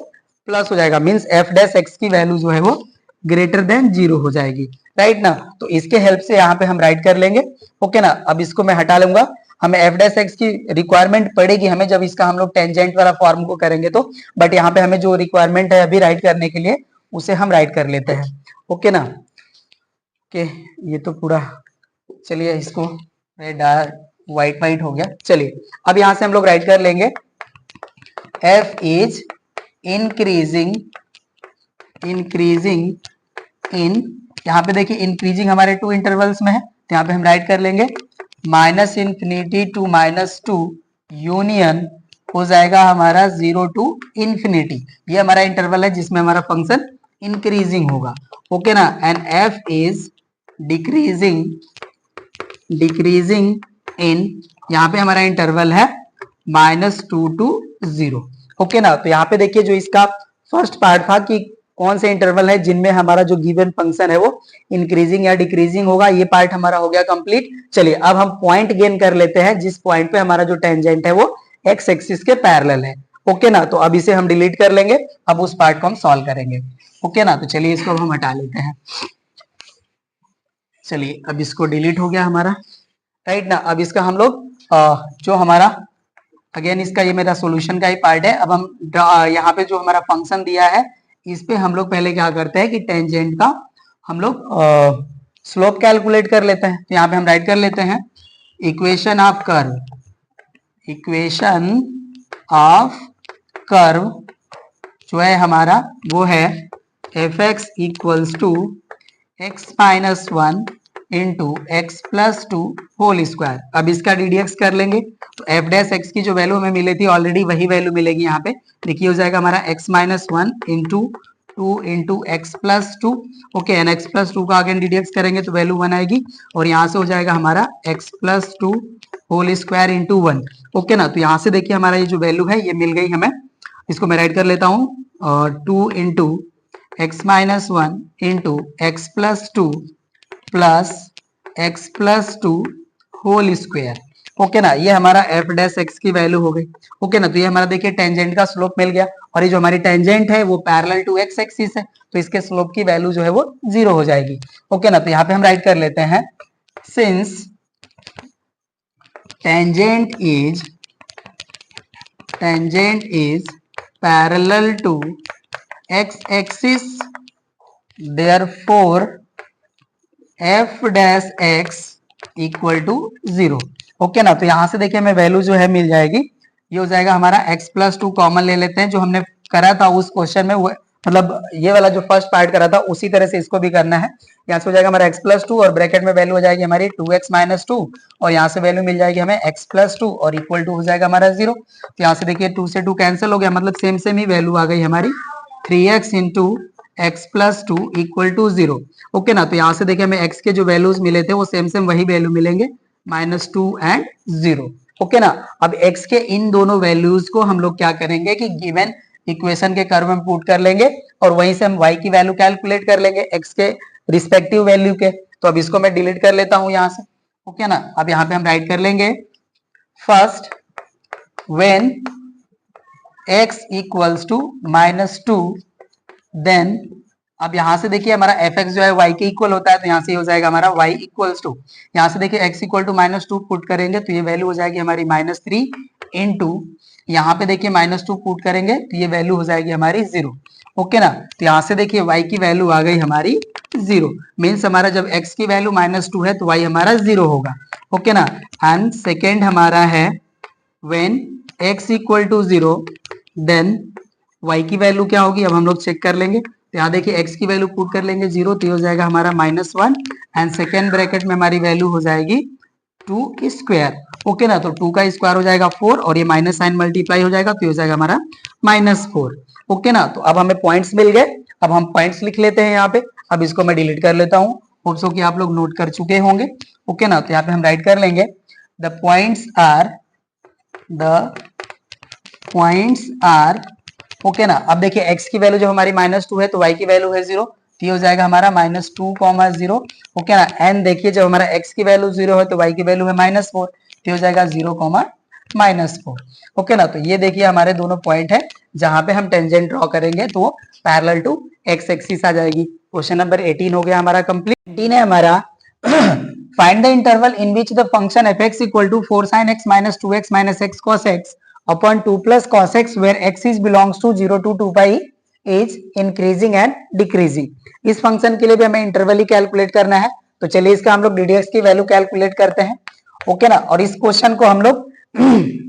प्लस हो जाएगा, मीन्स एफ डैश एक्स की वैल्यू जो है वो ग्रेटर देन 0 हो जाएगी, राइट ना। तो इसके हेल्प से यहाँ पे हम राइट कर लेंगे। ओके ना, अब इसको मैं हटा लूंगा, हमें एफ डैश एक्स की रिक्वायरमेंट पड़ेगी हमें जब इसका हम लोग टेंजेंट वाला फॉर्म को करेंगे तो, बट यहाँ पे हमें जो रिक्वायरमेंट है अभी राइट करने के लिए उसे हम राइट कर लेते हैं। ओके ना, ओके, ये तो पूरा, चलिए इसको व्हाइट व्हाइट हो गया। चलिए अब यहाँ से हम लोग राइट कर लेंगे, एफ इज इंक्रीजिंग इन, यहाँ पे देखिए इंक्रीजिंग हमारे 2 इंटरवल्स में है, तो यहाँ पे हम राइट कर लेंगे -∞ टू -2 यूनियन हो जाएगा हमारा 0 टू इंफिनिटी, ये हमारा इंटरवल है जिसमें हमारा फंक्शन इंक्रीजिंग होगा। ओके ना, एंड एफ इज डिक्रीजिंग इन, यहाँ पे हमारा इंटरवल है -2 टू 0। ओके ना, तो यहाँ पे देखिए जो इसका फर्स्ट पार्ट था कि कौन से इंटरवल है जिनमें हमारा जो गिवन फंक्शन है वो इंक्रीजिंग या डिक्रीजिंग होगा, ये पार्ट हमारा हो गया कंप्लीट। चलिए अब हम पॉइंट गेन कर लेते हैं जिस पॉइंट पे हमारा जो टेंजेंट है वो एक्स एक्सिस के पैरेलल है। ओके ना, तो अब इसे हम डिलीट कर लेंगे, अब उस पार्ट को हम सॉल्व करेंगे। ओके ना, तो चलिए इसको हम हटा लेते हैं। चलिए अब इसको डिलीट हो गया हमारा, राइट ना। अब इसका हम लोग जो हमारा अगेन इसका ये मेरा सॉल्यूशन का ही पार्ट है। अब हम यहाँ पे जो हमारा फंक्शन दिया है इस पे हम लोग पहले क्या करते हैं कि टेंजेंट का हम लोग स्लोप कैलकुलेट कर लेते हैं। तो यहाँ पे हम राइट कर लेते हैं इक्वेशन ऑफ कर्व जो है हमारा वो है f x equals to x minus 1 into x plus 2 whole square. अब इसका डीडीएक्स कर लेंगे तो एफ डैश एक्स की जो वैल्यू हमें मिली थी ऑलरेडी वही वैल्यू मिलेगी यहाँ पे। देखिए हो जाएगा हमारा x minus 1 into 2 into x plus 2। Okay, and x plus 2 का अगेन डीडीएक्स करेंगे तो वैल्यू 1 आएगी और यहाँ से हो जाएगा हमारा x plus 2 whole square into 1। Okay ना, तो यहाँ से देखिए हमारा ये जो वैल्यू है ये मिल गई हमें। इसको मैं राइट कर लेता हूँ, 2 into x minus 1 into x plus 2 plus x plus 2 whole square. Okay ना, ये हमारा एफ डैश एक्स की वैल्यू हो गई। ओके ना, तो ये हमारा देखिए टेंजेंट का स्लोप मिल गया और ये जो हमारी टेंजेंट है वो पैरेलल टू एक्स एक्सिस है, तो इसके स्लोप की वैल्यू जो है वो 0 हो जाएगी। ओके ना, तो यहाँ पे हम राइट कर लेते हैं since tangent is parallel to x axis, therefore f dash x equal to 0। Okay ना, तो यहां से देखिए हमें वैल्यू जो है मिल जाएगी, ये हो जाएगा हमारा x प्लस 2 कॉमन ले लेते हैं जो हमने करा था उस क्वेश्चन में, मतलब ये वाला जो फर्स्ट पार्ट करा था उसी तरह से इसको भी करना है। यहाँ से हो जाएगा हमारा x प्लस 2 और ब्रैकेट में वैल्यू हो जाएगी हमारी 2x माइनस 2 और यहाँ से वैल्यू मिल जाएगी हमें x प्लस 2 और इक्वल टू हो जाएगा हमारा 0। तो यहाँ से देखिए 2 से 2 कैंसिल हो गया, मतलब सेम सेम ही वैल्यू आ गई हमारी 3x into x plus 2 equal to 0। Okay ना, तो यहाँ से देखिए हमें x के जो वैल्यूज मिले थे वो सेम सेम वही वैल्यू मिलेंगे -2 एंड 0। ओके ना, अब x के इन दोनों वैल्यूज को हम लोग क्या करेंगे कि गिवन इक्वेशन के कर्व में पुट कर लेंगे और वहीं से हम y की वैल्यू कैलकुलेट कर लेंगे x के रिस्पेक्टिव वैल्यू के। तो अब इसको मैं डिलीट कर लेता हूं यहाँ से। ओके ना, अब यहाँ पे हम राइट कर लेंगे first when x equals to -2 then अब यहाँ से देखिए हमारा एफ एक्स जो है y के इक्वल होता है, तो यहाँ से हो जाएगा हमारा y इक्वल्स टू, यहाँ से देखिए x इक्वल टू -2 पुट करेंगे तो ये वैल्यू हो जाएगी हमारी -3 इंटू, यहाँ पे देखिए -2 पुट करेंगे तो ये वैल्यू हो जाएगी हमारी 0। ओके ना, तो यहाँ से देखिए y की वैल्यू आ गई हमारी 0, मीन्स हमारा जब x की वैल्यू -2 है तो y हमारा 0 होगा। ओके ना, एंड सेकेंड हमारा है when x equal to 0 then y की वैल्यू क्या होगी, अब हम लोग चेक कर लेंगे। तो यहाँ देखिए x की वैल्यू पुट कर लेंगे 0 तो ये हो जाएगा हमारा -1 एंड सेकेंड ब्रैकेट में हमारी वैल्यू हो जाएगी 2 स्क्वायर। ओके ना, तो 2 का स्क्वायर हो जाएगा 4 और ये माइनस साइन मल्टीप्लाई हो जाएगा तो ये हो जाएगा हमारा -4। ओके ना, तो अब हमें पॉइंट्स मिल गए, अब हम पॉइंट्स लिख लेते हैं यहाँ पे। अब इसको मैं डिलीट कर लेता हूँ, होप सो कि आप लोग नोट कर चुके होंगे। ओके ना, तो यहाँ पे हम राइट कर लेंगे द पॉइंट्स आर। ओके ना, अब देखिए x की वैल्यू जो हमारी -2 है तो y की वैल्यू है 0, तो ये हो जाएगा हमारा -2, 0। ओके ना, एंड देखिए जब हमारा x की वैल्यू 0 है तो y की वैल्यू है -4, तो ये हो जाएगा 0, -4। ओके ना, तो ये देखिए हमारे दोनों पॉइंट है जहां पे हम टेंजेंट ड्रॉ करेंगे तो वो पैरेलल टू x एक्सिस आ जाएगी। क्वेश्चन नंबर 18 हो गया हमारा कंप्लीट। 18 है हमारा find the interval in which the function f(x) equal to 4 sin x minus 2x minus x cos x upon 2 plus cos x where x is belongs to 0 to 2 pi is increasing and decreasing। इस function के लिए भी हमें interval ही calculate करना है, तो चलिए इसका हम लोग ddx की वैल्यू कैलकुलेट करते हैं। ओके ना, और इस क्वेश्चन को हम लोग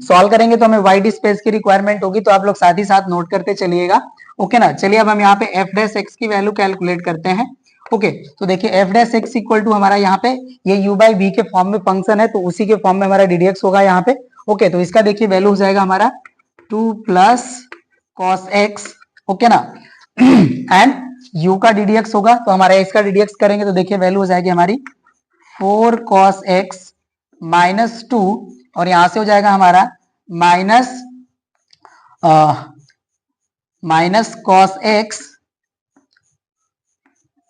सॉल्व करेंगे तो हमें वाइड स्पेस की रिक्वायरमेंट होगी, तो आप लोग साथ ही साथ नोट करते चलिएगा। ओके ना, चलिए अब हम यहाँ पे एफ डैश एक्स की वैल्यू कैलकुलेट करते हैं। ओके, तो देखिए f dash x equal to हमारा यहाँ पे ये u बाई v के फॉर्म में फंक्शन है, तो उसी के फॉर्म में हमारा ddx होगा यहाँ पे। ओके, तो इसका देखिए वैल्यू हो जाएगा हमारा 2 प्लस कॉस एक्स। ओके ना, एंड u का ddx होगा तो हमारा x का ddx करेंगे तो देखिए वैल्यू हो जाएगी हमारी 4 cos x माइनस 2, और यहां से हो जाएगा हमारा minus cos x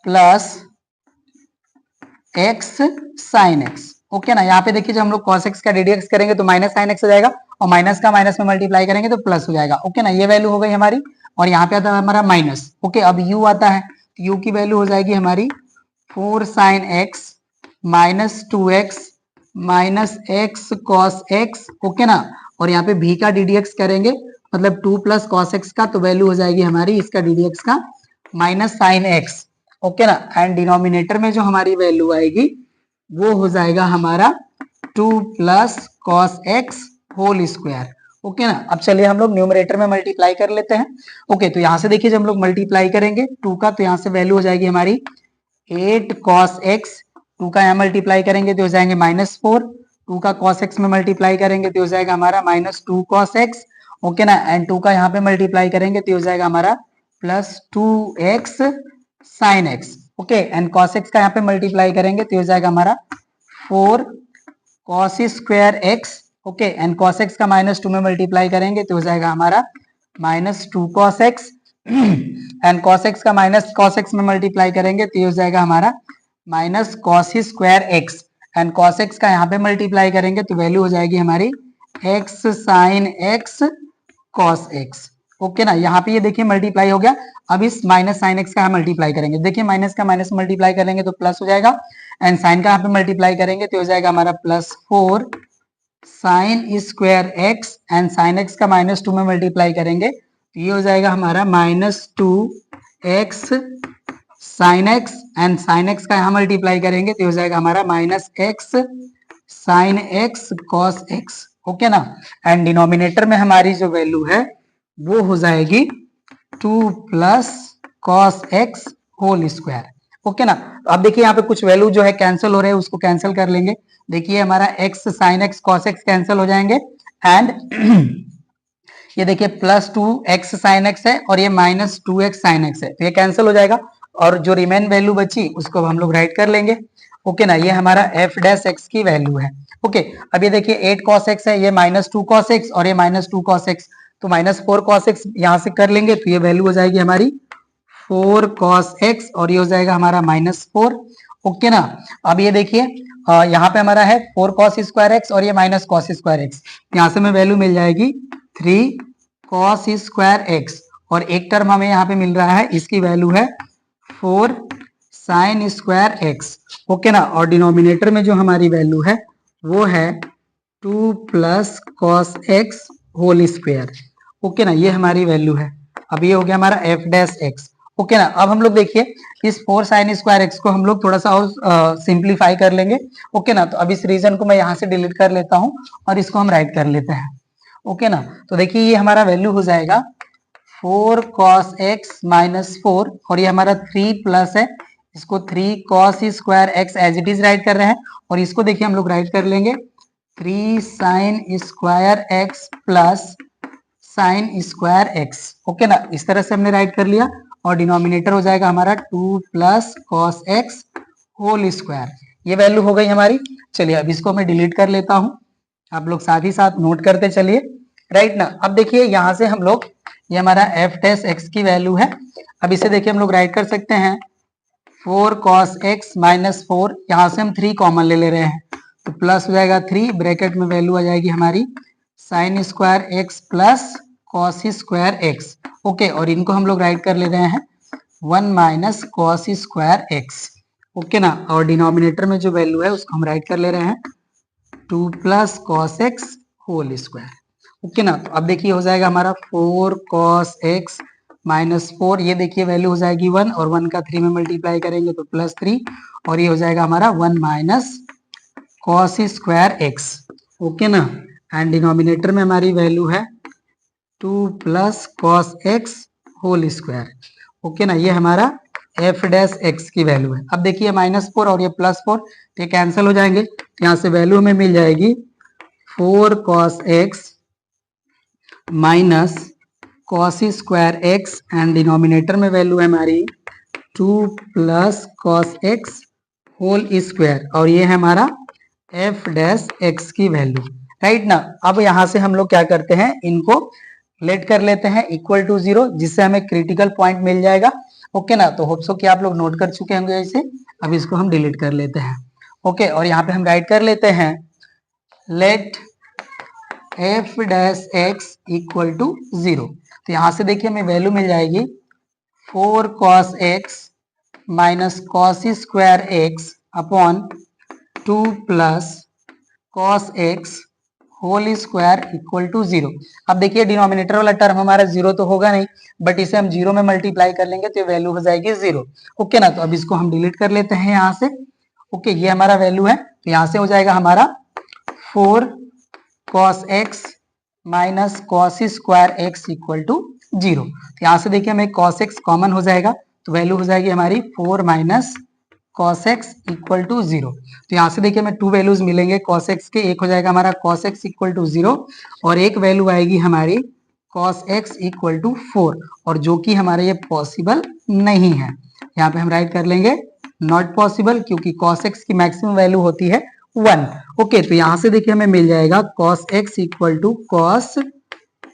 plus x sine x. Okay ना, यहाँ पे देखिए जब हम लोग cos x का ddx करेंगे तो माइनस साइन एक्स हो जाएगा और माइनस का माइनस में मल्टीप्लाई करेंगे तो प्लस हो जाएगा। ओके ना, ये वैल्यू हो गई हमारी, और यहाँ पे आता है हमारा माइनस। ओके, अब u आता है तो u की वैल्यू हो जाएगी हमारी 4 sine x minus 2x minus x cos x. Okay ना, और यहाँ पे v का ddx करेंगे मतलब 2 प्लस कॉस एक्स का, तो वैल्यू हो जाएगी हमारी इसका ddx का माइनस साइन एक्स। ओके ना, एंड डिनोमिनेटर में जो हमारी वैल्यू आएगी वो हो जाएगा हमारा 2 plus cos x whole square. Okay ना, अब चलिए हम लोग न्यूमरेटर में मल्टीप्लाई कर लेते हैं। ओके, तो यहाँ से देखिए जब हम लोग मल्टीप्लाई करेंगे 2 का, तो यहाँ से वैल्यू हो जाएगी हमारी 8 कॉस एक्स, 2 का यहाँ मल्टीप्लाई करेंगे तो हो जाएंगे -4, 2 का कॉस एक्स में मल्टीप्लाई करेंगे तो हो जाएगा हमारा -2 कॉस एक्स। ओके ना, एंड 2 का यहाँ पे मल्टीप्लाई करेंगे तो हो जाएगा हमारा plus 2x sine x. Okay, and cos x का यहाँ पे मल्टीप्लाई करेंगे तो हो जाएगा हमारा 4 cos square x. Okay, and cos x का -2 में मल्टीप्लाई करेंगे तो हो जाएगा हमारा -2 cos x, and cos x का माइनस कॉस एक्स में मल्टीप्लाई करेंगे तो हो जाएगा हमारा minus cos square x, and cos x का यहाँ पे मल्टीप्लाई करेंगे तो वैल्यू हो जाएगी हमारी x sign x cos x. Okay ना, यहाँ पे ये देखिए मल्टीप्लाई हो गया। अब इस माइनस साइन एक्स का मल्टीप्लाई करेंगे, देखिए माइनस का माइनस मल्टीप्लाई करेंगे तो प्लस हो जाएगा, एंड साइन का यहाँ पे मल्टीप्लाई करेंगे तो हो जाएगा हमारा +4 sine square x, and sine x का -2 में मल्टीप्लाई करेंगे तो ये हो जाएगा हमारा -2x sine x, and sine x का यहाँ मल्टीप्लाई करेंगे तो हो जाएगा हमारा -x sine x cos x. Okay ना, एंड डिनोमिनेटर में हमारी जो वैल्यू है वो हो जाएगी 2 plus cos x whole square. Okay ना, अब देखिए यहाँ पे कुछ वैल्यू जो है कैंसिल हो रहे हैं, उसको कैंसिल कर लेंगे। देखिए हमारा x sine x cos x cancel हो जाएंगे, एंड ये देखिए +2x साइन एक्स है और ये -2x साइन एक्स है, तो ये कैंसिल हो जाएगा, और जो रिमेन वैल्यू बची उसको हम लोग राइट कर लेंगे। ओके ना, ये हमारा f डैश x की वैल्यू है। ओके, अब ये देखिए 8 cos x है, ये -2 cos x और ये -2 cos x, तो -4 cos x यहाँ से कर लेंगे तो ये वैल्यू हो जाएगी हमारी 4 cos x और ये हो जाएगा हमारा -4। ओके ना, अब ये देखिए यहाँ पे हमारा है 4 cos स्क्वायर x और ये माइनस cos स्क्वायर x, यहाँ से हमें वैल्यू मिल जाएगी 3 cos स्क्वायर x, और एक टर्म हमें यहाँ पे मिल रहा है, इसकी वैल्यू है 4 साइन स्क्वायर एक्स, ओके ना। और डिनोमिनेटर में जो हमारी वैल्यू है वो है 2 plus cos x whole square, okay ना, ये हमारी वैल्यू है। अब ये हो गया हमारा एफ डैश एक्स, ओके ना। अब हम लोग देखिए इस 4 साइन स्क्वायर एक्स को हम लोग थोड़ा सा और सिंप्लीफाई कर लेंगे, ओके ना। तो अब इस रीजन को मैं यहाँ से डिलीट कर लेता हूँ और इसको हम राइट कर लेते हैं, ओके ना। तो देखिए ये हमारा वैल्यू हो जाएगा 4 cos x माइनस 4 और ये हमारा 3 प्लस है, इसको 3 cos square x as it is write कर रहे हैं। और इसको देखिए हम लोग राइट कर लेंगे 3 sine square x plus sine square x, okay ना। इस तरह से हमने राइट कर लिया और डिनोमिनेटर हो जाएगा हमारा 2 plus cos x whole square, ये वैल्यू हो गई हमारी। चलिए अब इसको मैं डिलीट कर लेता हूं, आप लोग साथ ही साथ नोट करते चलिए, राइट ना। अब देखिए यहां से हम लोग, ये हमारा एफ डैश एक्स की वैल्यू है। अब इसे देखिए हम लोग राइट कर सकते हैं 4 cos x माइनस 4, यहां से हम 3 कॉमन ले रहे हैं तो प्लस हो जाएगा 3, ब्रैकेट में वैल्यू आ जाएगी हमारी sine square x plus cos square x, okay. और इनको हम लोग राइट कर ले रहे हैं 1 minus cos square x, okay ना। और डिनोमिनेटर में जो वैल्यू है उसको हम राइट कर ले रहे हैं 2 plus cos x whole square, okay ना। तो अब देखिए हो जाएगा हमारा 4 cos x माइनस 4, ये देखिए वैल्यू हो जाएगी 1 और 1 का 3 में मल्टीप्लाई करेंगे तो प्लस 3 और ये हो जाएगा हमारा 1 minus cos square x, okay ना। एंड डिनोमिनेटर में हमारी वैल्यू है 2 plus cos x whole square, okay ना। ये हमारा एफ डैश एक्स की वैल्यू है। अब देखिए माइनस 4 और ये प्लस 4 तो ये कैंसिल हो जाएंगे, तो यहाँ से वैल्यू हमें मिल जाएगी 4 cos x minus cos square x and denominator में वैल्यू है हमारी 2 plus cos x whole square और ये है हमारा एफ डैश एक्स की वैल्यू, राइट ना। अब यहाँ से हम लोग क्या करते हैं, इनको लेट कर लेते हैं इक्वल टू 0, जिससे हमें क्रिटिकल पॉइंट मिल जाएगा, ओके ना। तो होप सो कि आप लोग नोट कर चुके होंगे इसे। अब इसको हम डिलीट कर लेते हैं, ओके। और यहाँ पे हम राइट कर लेते हैं let f dash x equal to 0। तो यहां से देखिए हमें वैल्यू मिल जाएगी 4 cos x minus cos square x upon 2 plus cos x whole square equal to 0। अब देखिए डिनोमिनेटर वाला टर्म हमारा 0 तो होगा नहीं, बट इसे हम 0 में मल्टीप्लाई कर लेंगे तो वैल्यू हो जाएगी 0, ओके ना। तो अब इसको हम डिलीट कर लेते हैं यहाँ से, ओके। ये हमारा वैल्यू है, तो यहाँ से हो जाएगा हमारा 4 cos x minus cos square x equal to 0। तो यहाँ से देखिए हमें cos x कॉमन हो जाएगा तो वैल्यू हो जाएगी हमारी 4 minus cos x equal to 0। तो यहाँ से देखिए हमें 2 वैल्यूज मिलेंगे cos x के, एक हो जाएगा हमारा cos x इक्वल टू 0 और एक वैल्यू आएगी हमारी cos x इक्वल टू 4, और जो कि हमारे ये पॉसिबल नहीं है। यहाँ पे हम राइट कर लेंगे नॉट पॉसिबल, क्योंकि cos x की मैक्सिमम वैल्यू होती है 1, ओके। तो यहाँ से देखिए हमें मिल जाएगा cos x equal to cos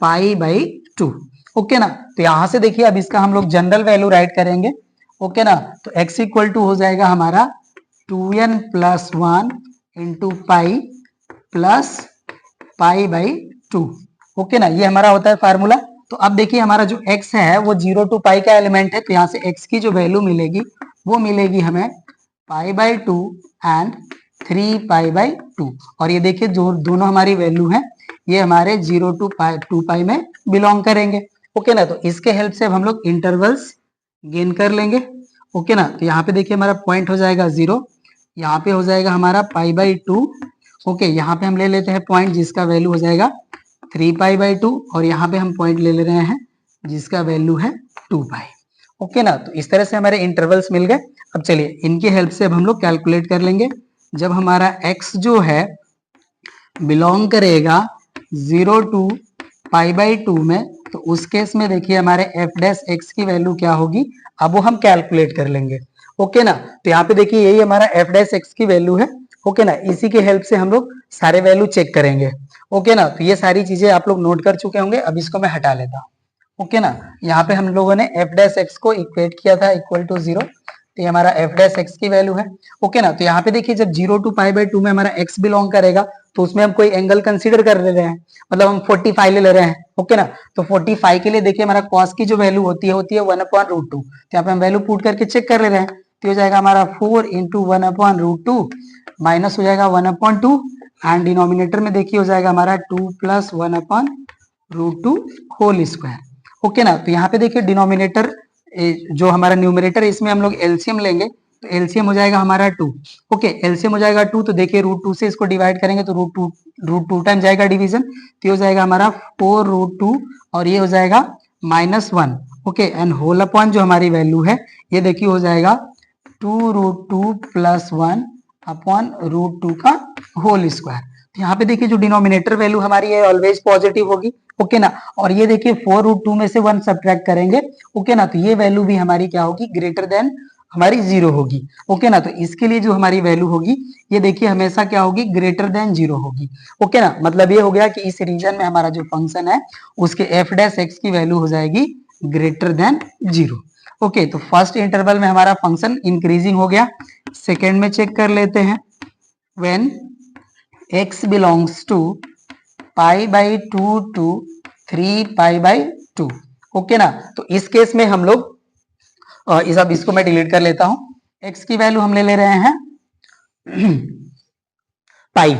pi by 2, okay ना। तो यहाँ से देखिए अब इसका हम लोग जनरल वैल्यू राइट करेंगे, ओके ना। तो x इक्वल टू हो जाएगा हमारा 2n plus 1 into pi plus pi by 2, okay ना। ये हमारा होता है फार्मूला। तो अब देखिए हमारा जो x है वो 0 टू पाई का एलिमेंट है, तो यहाँ से x की जो वैल्यू मिलेगी वो मिलेगी हमें पाई बाई 2 एंड 3 पाई बाई 2। और ये देखिए जो दोनों हमारी वैल्यू है ये हमारे 0 टू पाई 2 पाई में बिलोंग करेंगे, ओके ना। तो इसके हेल्प से अब हम लोग इंटरवल्स गेन कर लेंगे, ओके ना। तो यहाँ पे देखिए हमारा पॉइंट हो जाएगा 0, यहाँ पे हो जाएगा हमारा पाई बाई 2, ओके। यहाँ पे हम ले लेते हैं पॉइंट जिसका वैल्यू हो जाएगा 3 पाई बाई 2 और यहाँ पे हम पॉइंट ले रहे हैं जिसका वैल्यू है 2 पाई, ओके ना। तो इस तरह से हमारे इंटरवल्स मिल गए। अब चलिए इनकी हेल्प से अब हम लोग कैलकुलेट कर लेंगे। जब हमारा x जो है बिलोंग करेगा 0 टू पाई बाई 2 में, तो उस केस में देखिए हमारे एफ डैश एक्स की वैल्यू क्या होगी, अब वो हम कैलकुलेट कर लेंगे, ओके ना। तो यहाँ पे देखिए यही हमारा एफ डैश एक्स की वैल्यू है, ओके ना। इसी के हेल्प से हम लोग सारे वैल्यू चेक करेंगे, ओके ना। तो ये सारी चीजें आप लोग नोट कर चुके होंगे। अब इसको मैं हटा लेता हूँ, ओके ना। यहाँ पे हम लोगों ने एफ डैश एक्स को इक्वेट किया था इक्वल टू 0, तो ये हमारा एफ डैश एक्स की वैल्यू है। ओके ना, तो यहाँ पे देखिए जब 0 to π/2 में हमारा x बिलोंग करेगा तो उसमें हम कोई एंगल कंसीडर कर ले रहे हैं, मतलब हम 45 ले रहे हैं। ओके ना, तो 45 के लिए देखिए हमारा cos की जो वैल्यू होती है 1/√2। तो यहाँ पे हम वैल्यू पुट करके चेक कर ले रहे हैं, तो हो जाएगा हमारा 4 × 1/√2 माइनस हो जाएगा 1/2 एंड डिनोमिनेटर में देखिए हो जाएगा हमारा 2 + 1/√2 होल स्क्वायर। ओके ना, तो यहाँ पे देखिए डिनोमिनेटर जो हमारा न्यूमरेटर है इसमें हम लोग एलसीएम लेंगे, तो एलसीएम हो जाएगा हमारा 2। ओके, एलसीएम हो जाएगा 2, तो देखिए √2 से इसको डिवाइड करेंगे तो √2 टाइम जाएगा डिवीजन, तो ये हो जाएगा हमारा 4√2 और ये हो जाएगा -1। ओके, एंड होल अपॉन जो हमारी वैल्यू है ये देखिए हो जाएगा 2√2 + 1 अपॉन √2 का होल स्क्वायर। यहाँ पे देखिए जो डिनोमिनेटर वैल्यू हमारी है ऑलवेज पॉजिटिव होगी। ओके ना, और ये देखिए 4√2 में से 1 सब्ट्रैक्ट करेंगे। ओके ना, तो ये वैल्यू भी हमारी क्या होगी, ग्रेटर देन हमारी 0 होगी। ओके ना, तो इसके लिए जो हमारी वैल्यू होगी ये देखिए हमेशा क्या होगी, ग्रेटर देन 0 होगी। ओके ना, मतलब ये हो गया कि इस रीजन में हमारा जो फंक्शन है उसके एफ डैश एक्स की वैल्यू हो जाएगी ग्रेटर देन 0। ओके, तो फर्स्ट इंटरवल में हमारा फंक्शन इंक्रीजिंग हो गया। सेकेंड में चेक कर लेते हैं, when x belongs to π/2 to 3π/2। Okay ना, तो इस केस में हम लोग अब इसको मैं डिलीट कर लेता हूं। x की वैल्यू हम ले रहे हैं पाई।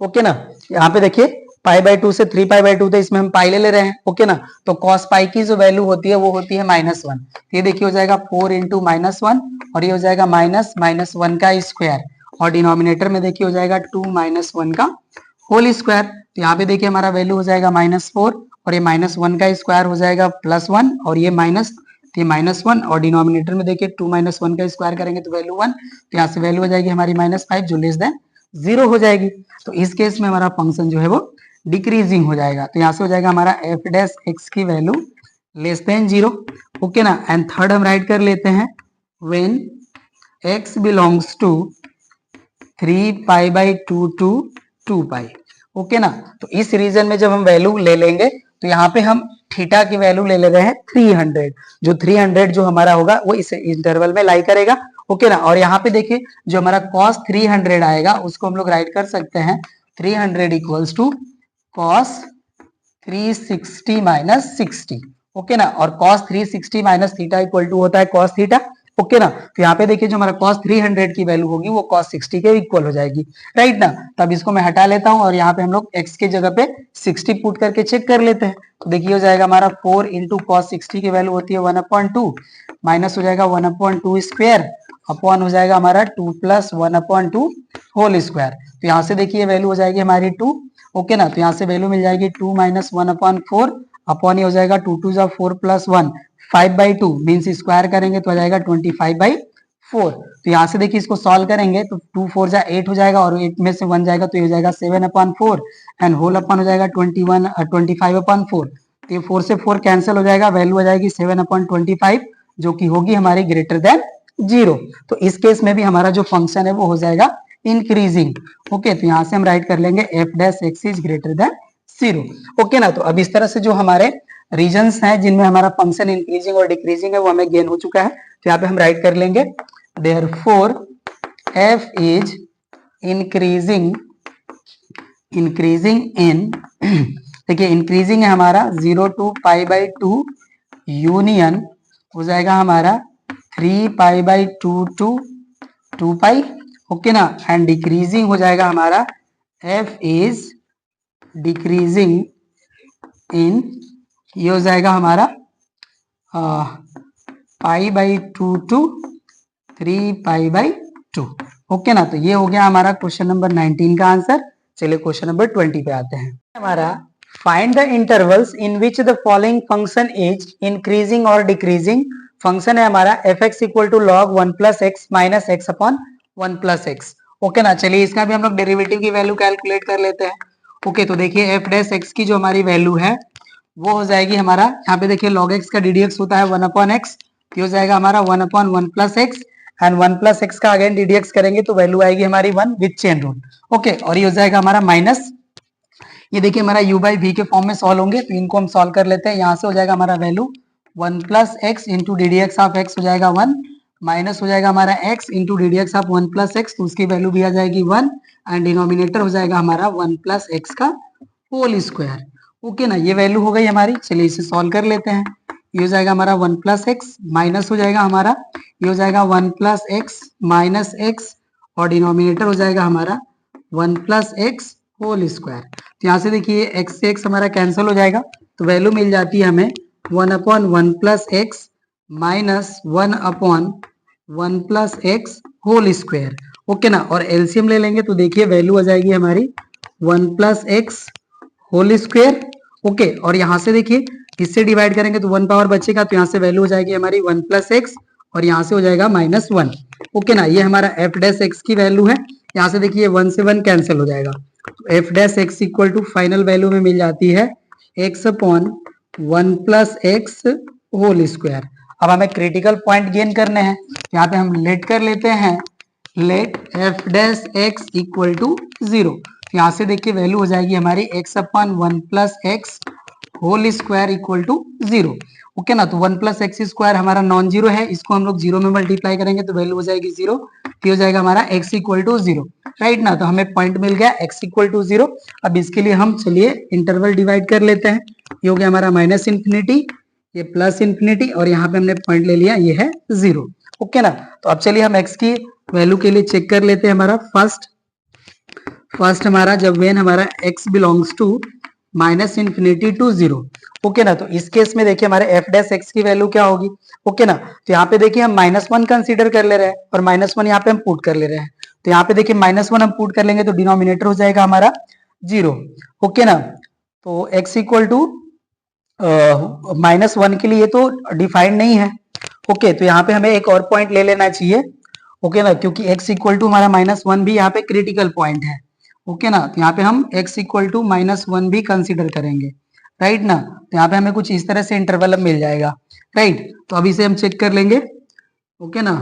ओके ना, यहाँ पे देखिए π/2 से 3π/2 तो इसमें हम पाई ले रहे हैं। ओके ना, तो cos पाई की जो वैल्यू होती है वो होती है -1। ये देखिए हो जाएगा 4 × -1 और ये हो जाएगा -1 का स्क्वायर और डिनोमिनेटर में देखिए हो जाएगा 2 - 1 का होल स्क्वायर। तो यहाँ पे देखिए हमारा वैल्यू हो जाएगा -4 और ये -1 का स्क्वायर हो जाएगा +1 और ये -1 और डिनोमिनेटर में देखिए 2 - 1 का स्क्वायर करेंगे तो वैल्यू 1, तो यहाँ से वैल्यू हो जाएगी हमारी -5 जो लेस देन 0 हो जाएगी। तो इस केस में हमारा फंक्शन जो है वो डिक्रीजिंग हो जाएगा, तो यहाँ से हो जाएगा हमारा एफ डैश एक्स की वैल्यू लेस देन 0। ओके ना, एंड थर्ड हम राइट कर लेते हैं, when x belongs to 3π/2 to 2π। Okay ना, तो इस रीजन में जब हम वैल्यू ले लेंगे तो यहाँ पे हम थीटा की वैल्यू ले रहे हैं 300। जो 300 जो हमारा होगा वो इस इंटरवल में लाई करेगा। ओके ना, और यहाँ पे देखिए जो हमारा cos 300 आएगा उसको हम लोग राइट कर सकते हैं 300 इक्वल्स टू cos 360 - 60। ओके ना, और cos 360 - थीटा इक्वल टू होता है cos थीटा। ओके ना, तो यहाँ पे देखिए जो हमारा cos 300 की वैल्यू होगी वो cos 60 के इक्वल हो जाएगी, राइट ना। तब इसको मैं हटा लेता हूँ और यहाँ पे हम लोग x के जगह पे 60 पुट करके चेक कर लेते हैं। तो देखिए हो जाएगा हमारा 4 × cos 60 की वैल्यू होती है 1/2 माइनस हो जाएगा 1/2 स्क्वायर अपॉन हो जाएगा हमारा 2 + 1/2 होल स्क्वायर। तो यहाँ से देखिए वैल्यू हो जाएगी हमारी 2। ओके ना, तो यहाँ से वैल्यू मिल जाएगी 2 - 1/4 अपॉन ये हो जाएगा 2 × 2 = 4 + 1 5/2 मीन्स स्क्वायर करेंगे तो आ जाएगा 25/4। तो यहाँ से देखिए इसको सॉल्व करेंगे तो 2 4 जा 8 हो जाएगा और 8 में से 1 जाएगा तो ये हो जाएगा 7/4 एंड होल अपॉन हो जाएगा 25/4। तो ये 4 से 4 कैंसिल हो जाएगा, वैल्यू हो जाएगी 7/25 जो कि होगी हमारी ग्रेटर देन 0। तो इस केस में भी हमारा जो फंक्शन है वो हो जाएगा इंक्रीजिंग। ओके, तो यहाँ से हम राइट कर लेंगे f dash x is greater than 0। Okay ना, तो अब इस तरह से जो हमारे रीजन्स हैं जिनमें हमारा फंक्शन इंक्रीजिंग और डिक्रीजिंग है वो हमें गेन हो चुका है। तो यहाँ पे हम राइट कर लेंगे therefore f is increasing in देखिए इंक्रीजिंग है हमारा 0 to π/2 यूनियन हो जाएगा हमारा 3π/2 to 2π। ओके ना, एंड डिक्रीजिंग हो जाएगा हमारा f इज डिक्रीजिंग इन, ये हो जाएगा हमारा π/2 to 3π/2। ओके ना, तो ये हो गया हमारा क्वेश्चन नंबर 19 का आंसर। चलिए क्वेश्चन नंबर 20 पे आते हैं। हमारा find the intervals in which the following function is increasing और डिक्रीजिंग। फंक्शन है हमारा f(x = log 1 + x - x/1 + x। Okay ना, चलिए इसका भी हम लोग डेरिवेटिव की वैल्यू कैलकुलेट कर लेते हैं। ओके, तो देखिए f डैश x की जो हमारी वैल्यू है वो हो जाएगी हमारा, यहाँ पे देखिए log x का ddx होता है 1/x, ये हो जाएगा हमारा 1/1 + x एंड 1 + x का अगेन ddx करेंगे तो वैल्यू आएगी हमारी 1 विद चेन रूल। ओके, और ये हो जाएगा हमारा माइनस, ये देखिए हमारा u/v के फॉर्म में सॉल्व होंगे तो इनको हम सॉल्व कर लेते हैं। यहाँ से हो जाएगा हमारा value 1 + x × ddx of x हो जाएगा 1 माइनस हो जाएगा हमारा x into D D x of 1 plus x, तो उसकी वैल्यू भी आ जाएगी 1 एंड डिनोमिनेटर हो जाएगा हमारा 1 प्लस एक्स का होल स्क्वायर। ओके ना, ये वैल्यू हो गई हमारी। चलिए इसे सॉल्व कर लेते हैं। ये हो जाएगा हमारा 1 प्लस एक्स, माइनस हो जाएगा हमारा, ये हो जाएगा 1 प्लस एक्स माइनस एक्स, और डिनोमिनेटर हो जाएगा हमारा 1 प्लस एक्स होल स्क्वायर। तो यहाँ से देखिए x से x हमारा कैंसिल हो जाएगा, तो वैल्यू मिल जाती है हमें 1 upon 1 plus x minus 1 upon 1 plus x whole square. Okay ना, और एलसीएम ले लेंगे तो देखिए वैल्यू आ जाएगी हमारी 1 plus x whole square. Okay, और यहाँ से देखिए इससे डिवाइड करेंगे तो 1 पावर बचेगा, तो यहाँ से वैल्यू हो जाएगी हमारी 1 प्लस एक्स, और यहाँ से हो जाएगा माइनस 1। ओके ना, ये हमारा एफ डैश एक्स की वैल्यू है। यहाँ से देखिए 1 से 1 कैंसिल हो जाएगा, तो f dash x equal to final value में मिल जाती है x upon 1 plus x whole square. अब हमें क्रिटिकल पॉइंट गेन करने हैं, यहाँ पे हम लेट कर लेते हैं, let f dash x equal to 0। यहाँ से देखिए वैल्यू हो जाएगी हमारी x upon 1 plus x whole square equal to 0। Okay ना, तो 1 प्लस एक्स स्क्वायर हमारा नॉन जीरो है, इसको हम लोग जीरो में मल्टीप्लाई करेंगे तो वैल्यू हो जाएगी 0। ये हो जाएगा हमारा x इक्वल टू 0, राइट ना। तो हमें पॉइंट मिल गया x इक्वल टू 0। अब इसके लिए हम चलिए इंटरवल डिवाइड कर लेते हैं। ये हो गया हमारा माइनस इन्फिनिटी, ये प्लस इन्फिनिटी, और यहाँ पे हमने पॉइंट ले लिया, ये है 0। ओके ना, तो अब चलिए हम x की वैल्यू के लिए चेक कर लेते हैं। हमारा फर्स्ट हमारा जब वेन हमारा x belongs to minus infinity to 0। Okay ना, तो इस केस में देखिए हमारे एफ डैश एक्स की वैल्यू क्या होगी। ओके ना, तो यहाँ पे देखिए हम -1 कंसीडर कर ले रहे हैं, और -1 यहाँ पे हम पुट कर ले रहे हैं। तो यहाँ पे देखिए -1 हम पुट कर लेंगे तो डिनोमिनेटर हो जाएगा हमारा 0। ओके ना, तो x इक्वल टू -1 के लिए तो डिफाइंड नहीं है। ओके, तो यहाँ पे हमें एक और पॉइंट ले लेना चाहिए। ओके ना, क्योंकि x इक्वल टू हमारा -1 भी यहाँ पे क्रिटिकल पॉइंट है। ओके ना, तो यहाँ पे हम x इक्वल टू -1 भी कंसीडर करेंगे, राइट ना। तो यहाँ पे हमें कुछ इस तरह से इंटरवल मिल जाएगा, राइट। तो अभी से हम चेक कर लेंगे। ओके ना,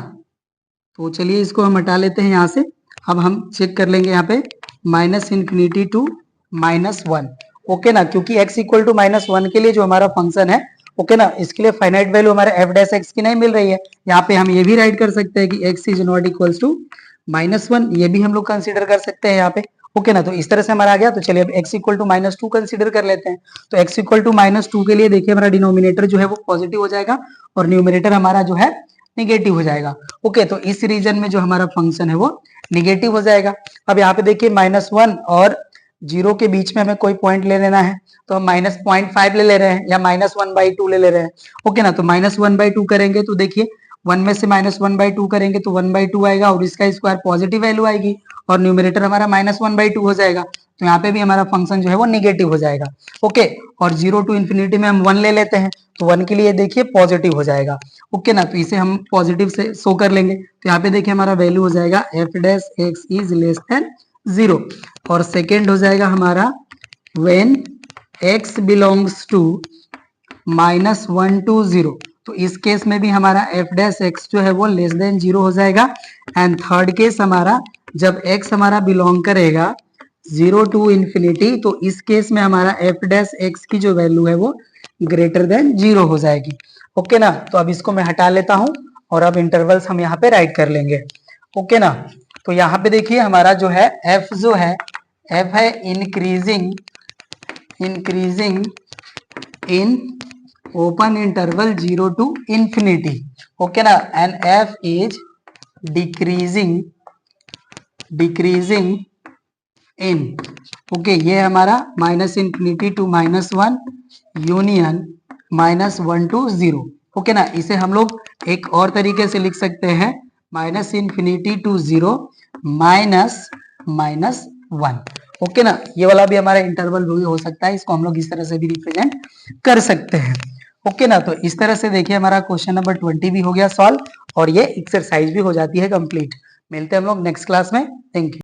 तो चलिए इसको हम हटा लेते हैं यहाँ से। अब हम चेक कर लेंगे यहाँ पे माइनस इन्फिनिटी टू -1। ओके ना, क्योंकि x इक्वल टू -1 के लिए जो हमारा फंक्शन है, ओके ना, इसके लिए फाइनाइट वैल्यू हमारे एफ डैश एक्स की नहीं मिल रही है। यहाँ पे हम ये भी राइट कर सकते हैं कि x is not equals to -1, ये भी हम लोग कंसीडर कर सकते हैं यहाँ पे। ओके ना, तो इस तरह से हमारा आ गया। तो चलिए अब x इक्वल टू -2 कंसीडर कर लेते हैं। तो x इक्वल टू -2 के लिए देखिए हमारा डिनोमिनेटर जो है वो पॉजिटिव हो जाएगा, और न्यूमरेटर हमारा जो है निगेटिव हो जाएगा। ओके, तो इस रीजन में जो हमारा फंक्शन है वो निगेटिव हो जाएगा। अब यहाँ पे देखिए -1 और 0 के बीच में हमें कोई पॉइंट ले लेना है, तो हम -0.5 ले रहे हैं, या -1/2 ले रहे हैं। ओके ना, तो -1/2 करेंगे तो देखिए 1 में से -1/2 करेंगे तो 1/2 आएगा, और इसका स्क्वायर पॉजिटिव वैल्यू आएगी, और न्यूमरेटर हमारा -1/2 हो जाएगा। तो यहाँ पे भी हमारा फंक्शन जो है वो निगेटिव हो जाएगा। ओके, और 0 टू इन्फिनिटी में हम 1 ले लेते हैं, तो 1 के लिए देखिए पॉजिटिव हो जाएगा। ओके ना, तो इसे हम पॉजिटिव से शो कर लेंगे। तो यहाँ पे देखिए हमारा वैल्यू हो जाएगा f dash x is less than 0, और सेकेंड हो जाएगा हमारा when x belongs to -1 to 0। तो इस केस में भी हमारा एफ डैश एक्स जो है वो लेस देन 0 हो जाएगा। एंड थर्ड केस हमारा जब x हमारा बिलोंग करेगा 0 टू इन्फिनिटी, तो इस केस में हमारा एफ डैश एक्स की जो वैल्यू है वो ग्रेटर देन 0 हो जाएगी। ओके ना, तो अब इसको मैं हटा लेता हूं, और अब इंटरवल्स हम यहाँ पे राइट कर लेंगे। ओके ना, तो यहाँ पे देखिए हमारा जो है f जो है f है increasing in open interval 0 to infinity. Okay ना, and f is decreasing in, okay, ये हमारा -infinity to -1 union -1 to 0। Okay ना, इसे हम लोग एक और तरीके से लिख सकते हैं -इन्फिनिटी टू 0 -1। ओके ना, ये वाला भी हमारा इंटरवल भी हो सकता है, इसको हम लोग इस तरह से भी रिप्रेजेंट कर सकते हैं। ओके ना, तो इस तरह से देखिए हमारा क्वेश्चन नंबर 20 भी हो गया सॉल्व, और ये एक्सरसाइज भी हो जाती है कंप्लीट। मिलते हैं हम लोग नेक्स्ट क्लास में। Thank you.